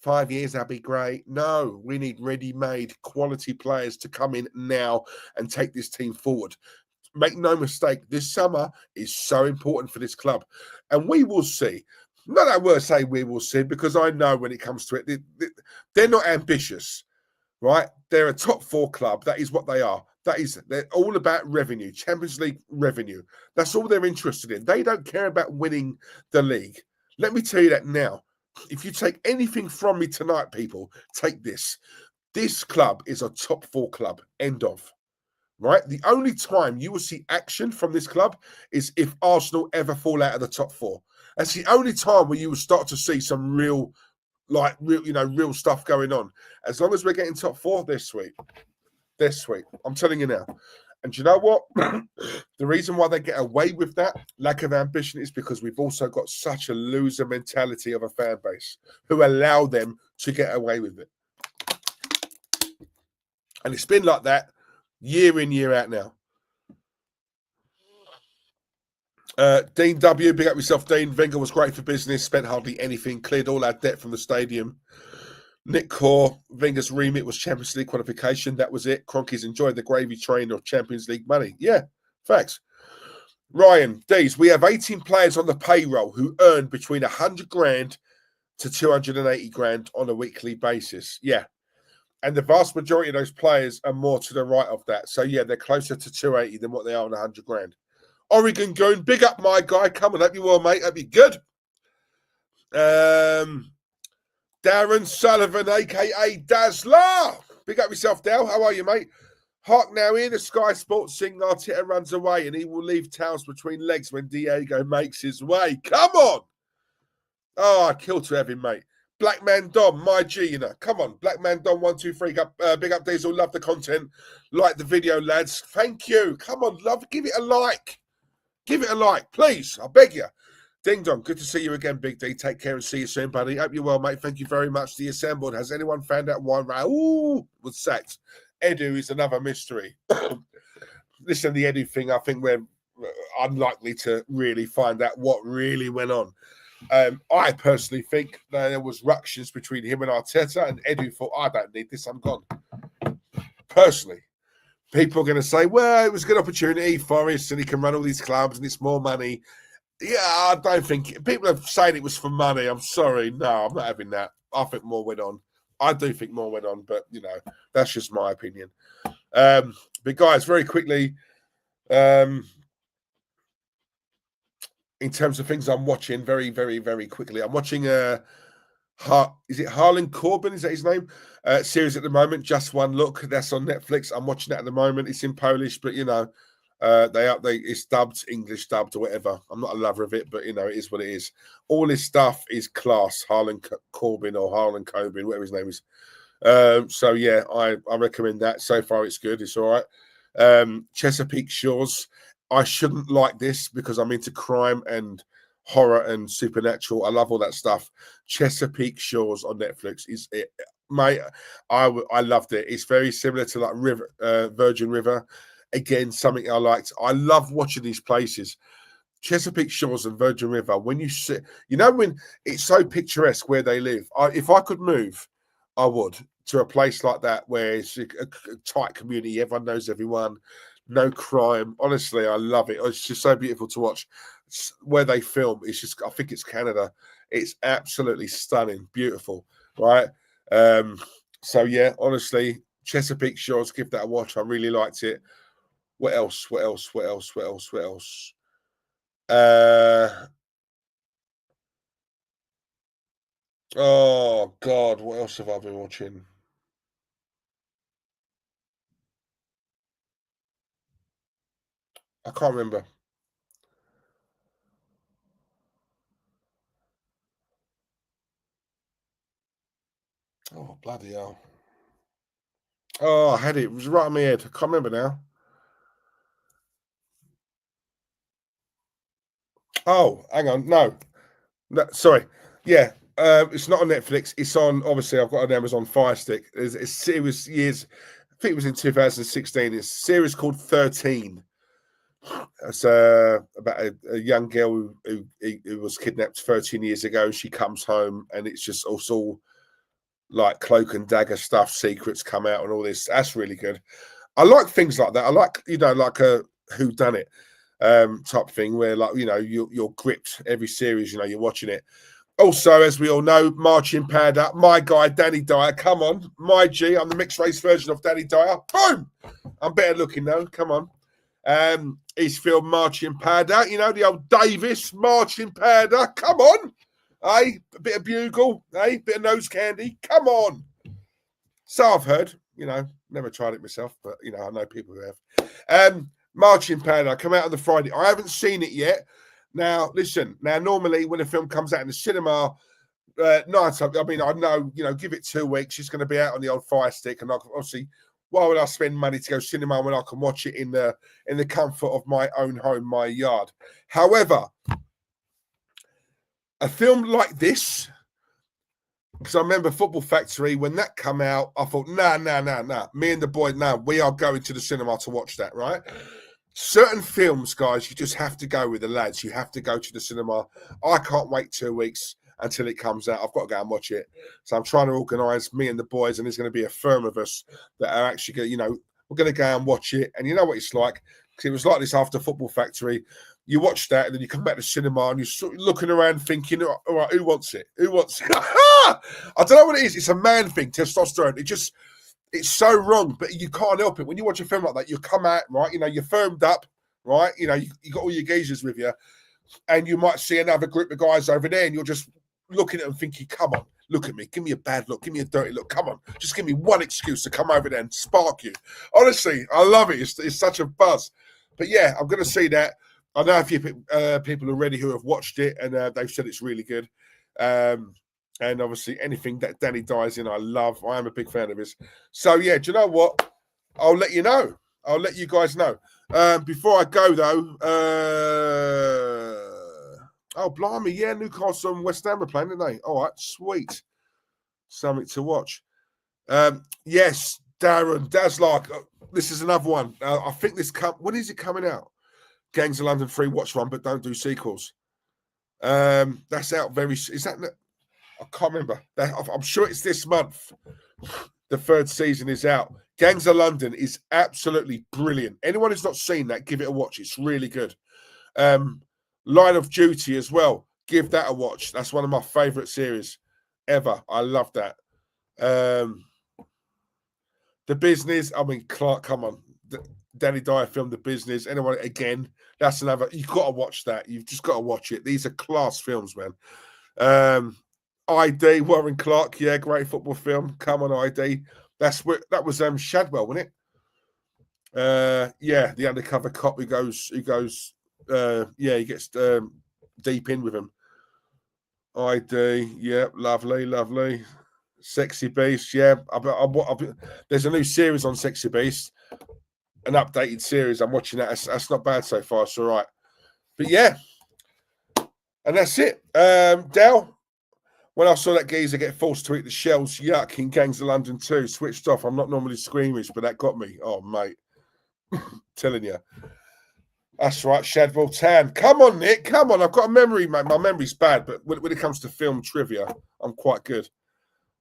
5 years, that'd be great. No, we need ready-made quality players to come in now and take this team forward. Make no mistake, this summer is so important for this club. And we will see. Not that word say we will see, because I know when it comes to it, they're not ambitious. Right? They're a top 4 club. That is what they are. They're all about revenue, Champions League revenue. That's all they're interested in. They don't care about winning the league. Let me tell you that now. If you take anything from me tonight, people, take this. This club is a top 4 club. End of. Right? The only time you will see action from this club is if Arsenal ever fall out of the top 4. That's the only time where you will start to see some real stuff going on. As long as we're getting top 4, they're sweet. They're sweet. I'm telling you now. And you know what? The reason why they get away with that lack of ambition is because we've also got such a loser mentality of a fan base who allow them to get away with it. And it's been like that year in, year out now. Dean W, big up yourself, Dean. Wenger was great for business, spent hardly anything, cleared all our debt from the stadium. Nick Core, Wenger's remit was Champions League qualification. That was it. Cronkies enjoyed the gravy train of Champions League money. Yeah, facts. Ryan, Dees, we have 18 players on the payroll who earn between 100 grand to 280 grand on a weekly basis. Yeah. And the vast majority of those players are more to the right of that. So, yeah, they're closer to 280 than what they are on 100 grand. Oregon Goon, big up my guy. Come on, hope you well, mate. Hope you good. Darren Sullivan, a.k.a. Dazzler. Big up yourself, Dal. How are you, mate? Hark now in the Sky Sports sing Arteta runs away and he will leave towels between legs when Diego makes his way. Come on. Oh, I'd kill to have him, mate. Black Man Dom, my G, Come on. Black Man Dom, 1, 2, 3. Big up, Diesel. Love the content. Like the video, lads. Thank you. Come on, love. Give it a like. Give it a like, please. I beg you. Ding dong, good to see you again, Big D. Take care and see you soon, buddy. Hope you're well, mate. Thank you very much. The assembled. Has anyone found out why Raul was sacked? Edu is another mystery. Listen, the Edu thing, I think we're unlikely to really find out what really went on. I personally think that there was ructions between him and Arteta, and Edu thought, I don't need this, I'm gone. Personally. People are going to say, well, it was a good opportunity, Forest, and he can run all these clubs and it's more money. Yeah, I don't think people are saying it was for money. I'm sorry. No, I'm not having that. I think more went on. I do think more went on, but that's just my opinion. But guys, very quickly, in terms of things I'm watching, very, very, very quickly, I'm watching is it Harlan Corbin? Is that his name? Series at the moment, Just One Look. That's on Netflix. I'm watching that at the moment. It's in Polish, but it's dubbed, English dubbed or whatever. I'm not a lover of it, but it is what it is. All this stuff is class. Harlan Corbin or Harlan Coben, whatever his name is. So yeah, I recommend that. So far, it's good. It's all right. Chesapeake Shores. I shouldn't like this because I'm into crime and horror and supernatural. I love all that stuff. Chesapeake Shores on Netflix is it, mate. I loved it. It's very similar to like River, Virgin River. Again, something I liked. I love watching these places. Chesapeake Shores and Virgin River. When you sit, when it's so picturesque where they live. If I could move, I would to a place like that where it's a tight community. Everyone knows everyone. No crime. Honestly, I love it. It's just so beautiful to watch. Where they film, it's just. I think it's Canada. It's absolutely stunning, beautiful, right? Um, so yeah, honestly, Chesapeake Shores. Give that a watch. I really liked it. What else? What else? What else? What else? What else? Uh, oh God, what else have I been watching? I can't remember. Oh bloody hell! Oh, I had it. It was right on my head. I can't remember now. Oh, hang on. No, no, sorry. Yeah, it's not on Netflix. It's on. Obviously, I've got an Amazon Fire Stick. It's a series years. I think it was in 2016. It's a series called 13. It's about a young girl who was kidnapped 13 years ago. She comes home, and it's just also like cloak and dagger stuff. Secrets come out, and all this. That's really good. I like things like that. I like like a who done it type thing where like you're gripped every series. You're watching it. Also, as we all know, marching powder. My guy Danny Dyer. Come on, my G. I'm the mixed race version of Danny Dyer. Boom. I'm better looking though. Come on. He's filmed Marching Powder, the old Davis Marching Powder. Come on, a bit of bugle, bit of nose candy. Come on. So I've heard, never tried it myself, but I know people who have. Marching Powder come out on the Friday. I haven't seen it yet. Now, listen. Now, normally when a film comes out in the cinema, night. I mean, I know, give it 2 weeks. It's going to be out on the old Fire Stick, and obviously, why would I spend money to go cinema when I can watch it in the comfort of my own home, my yard? However, a film like this, because I remember Football Factory when that come out, I thought, nah. Me and the boy, we are going to the cinema to watch that, right? Certain films, guys, you just have to go with the lads. You have to go to the cinema. I can't wait 2 weeks until it comes out. I've got to go and watch it. So I'm trying to organise me and the boys, and there's going to be a firm of us that are actually going to, we're going to go and watch it. And you know what it's like? Because it was like this after Football Factory. You watch that, and then you come back to cinema, and you're sort of looking around thinking, all right, who wants it? Who wants it? I don't know what it is. It's a man thing, testosterone. It's so wrong, but you can't help it. When you watch a film like that, you come out, right? You're firmed up, right? You got all your geezers with you, and you might see another group of guys over there, and you're just looking at them thinking, come on, look at me. Give me a bad look. Give me a dirty look. Come on. Just give me one excuse to come over there and spark you. Honestly, I love it. It's such a buzz. But yeah, I'm going to see that. I know a few people already who have watched it, and they've said it's really good. And obviously, anything that Danny Dyer's in, I love. I am a big fan of his. So yeah, do you know what? I'll let you know. I'll let you guys know. Before I go though, oh blimey, yeah, Newcastle and West Ham are playing, aren't they? All right, sweet, something to watch. Yes, Darren Daslark. This is another one. I think when is it coming out? Gangs of London 3, watch one, but don't do sequels. That's out very. Is that? I can't remember. I'm sure it's this month. The third season is out. Gangs of London is absolutely brilliant. Anyone who's not seen that, give it a watch. It's really good. Line of Duty as well. Give that a watch. That's one of my favourite series ever. I love that. The Business. I mean, Clark, come on. Danny Dyer filmed The Business. Anyone, again, that's another. You've got to watch that. You've just got to watch it. These are class films, man. ID, Warren Clark, yeah, great football film. Come on, ID. That was Shadwell, wasn't it? Yeah, the undercover cop who goes he gets deep in with him. ID, yeah, lovely. Sexy Beast, yeah. There's a new series on Sexy Beast, an updated series. I'm watching that. That's not bad so far. It's all right. But yeah, and that's it. Dal, when I saw that geezer get forced to eat the shells, yuck, in Gangs of London 2, switched off. I'm not normally squeamish, but that got me. Oh, mate. Telling you. That's right, Shadwell Tan. Come on, Nick. Come on. I've got a memory, mate. My memory's bad, but when it comes to film trivia, I'm quite good.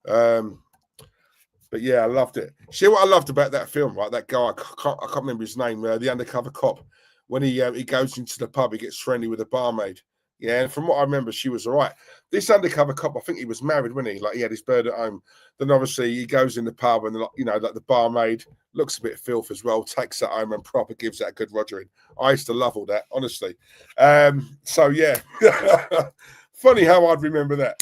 But yeah, I loved it. See what I loved about that film, right? That guy, I can't remember his name, the undercover cop. When he goes into the pub, he gets friendly with a barmaid. Yeah, and from what I remember, she was all right. This undercover cop, I think he was married, wasn't he? Like he had his bird at home. Then obviously he goes in the pub and, you know, like the barmaid looks a bit filth as well, takes that home and proper gives that a good rogering. I used to love all that, honestly. So yeah, funny how I'd remember that.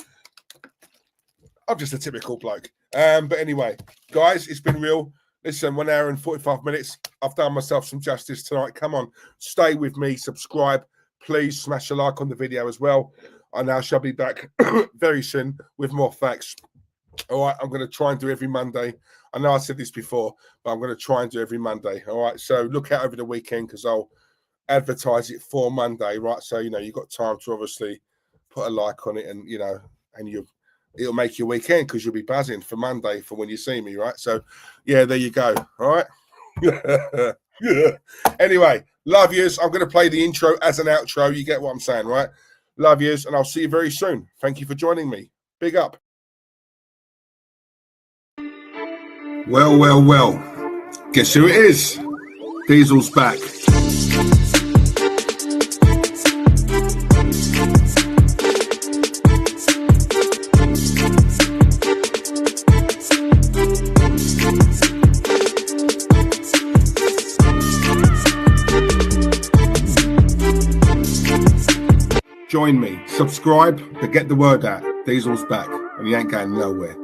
I'm just a typical bloke. But anyway, guys, it's been real. Listen, 1 hour and 45 minutes. I've done myself some justice tonight. Come on, stay with me, subscribe. Please smash a like on the video as well. And I shall be back very soon with more facts. All right, I'm going to try and do every Monday. I know I said this before, but I'm going to try and do every Monday. All right, so look out over the weekend because I'll advertise it for Monday, right? So, you know, you've got time to obviously put a like on it and, you know, and it'll make your weekend because you'll be buzzing for Monday for when you see me, right? So, yeah, there you go. All right. Yeah. Anyway, love yous. I'm going to play the intro as an outro. You get what I'm saying, right? Love yous, and I'll see you very soon. Thank you for joining me. Big up. Well, well, well. Guess who it is? Diesel's back. Join me, subscribe to get the word out. Diesel's back, and he ain't going nowhere.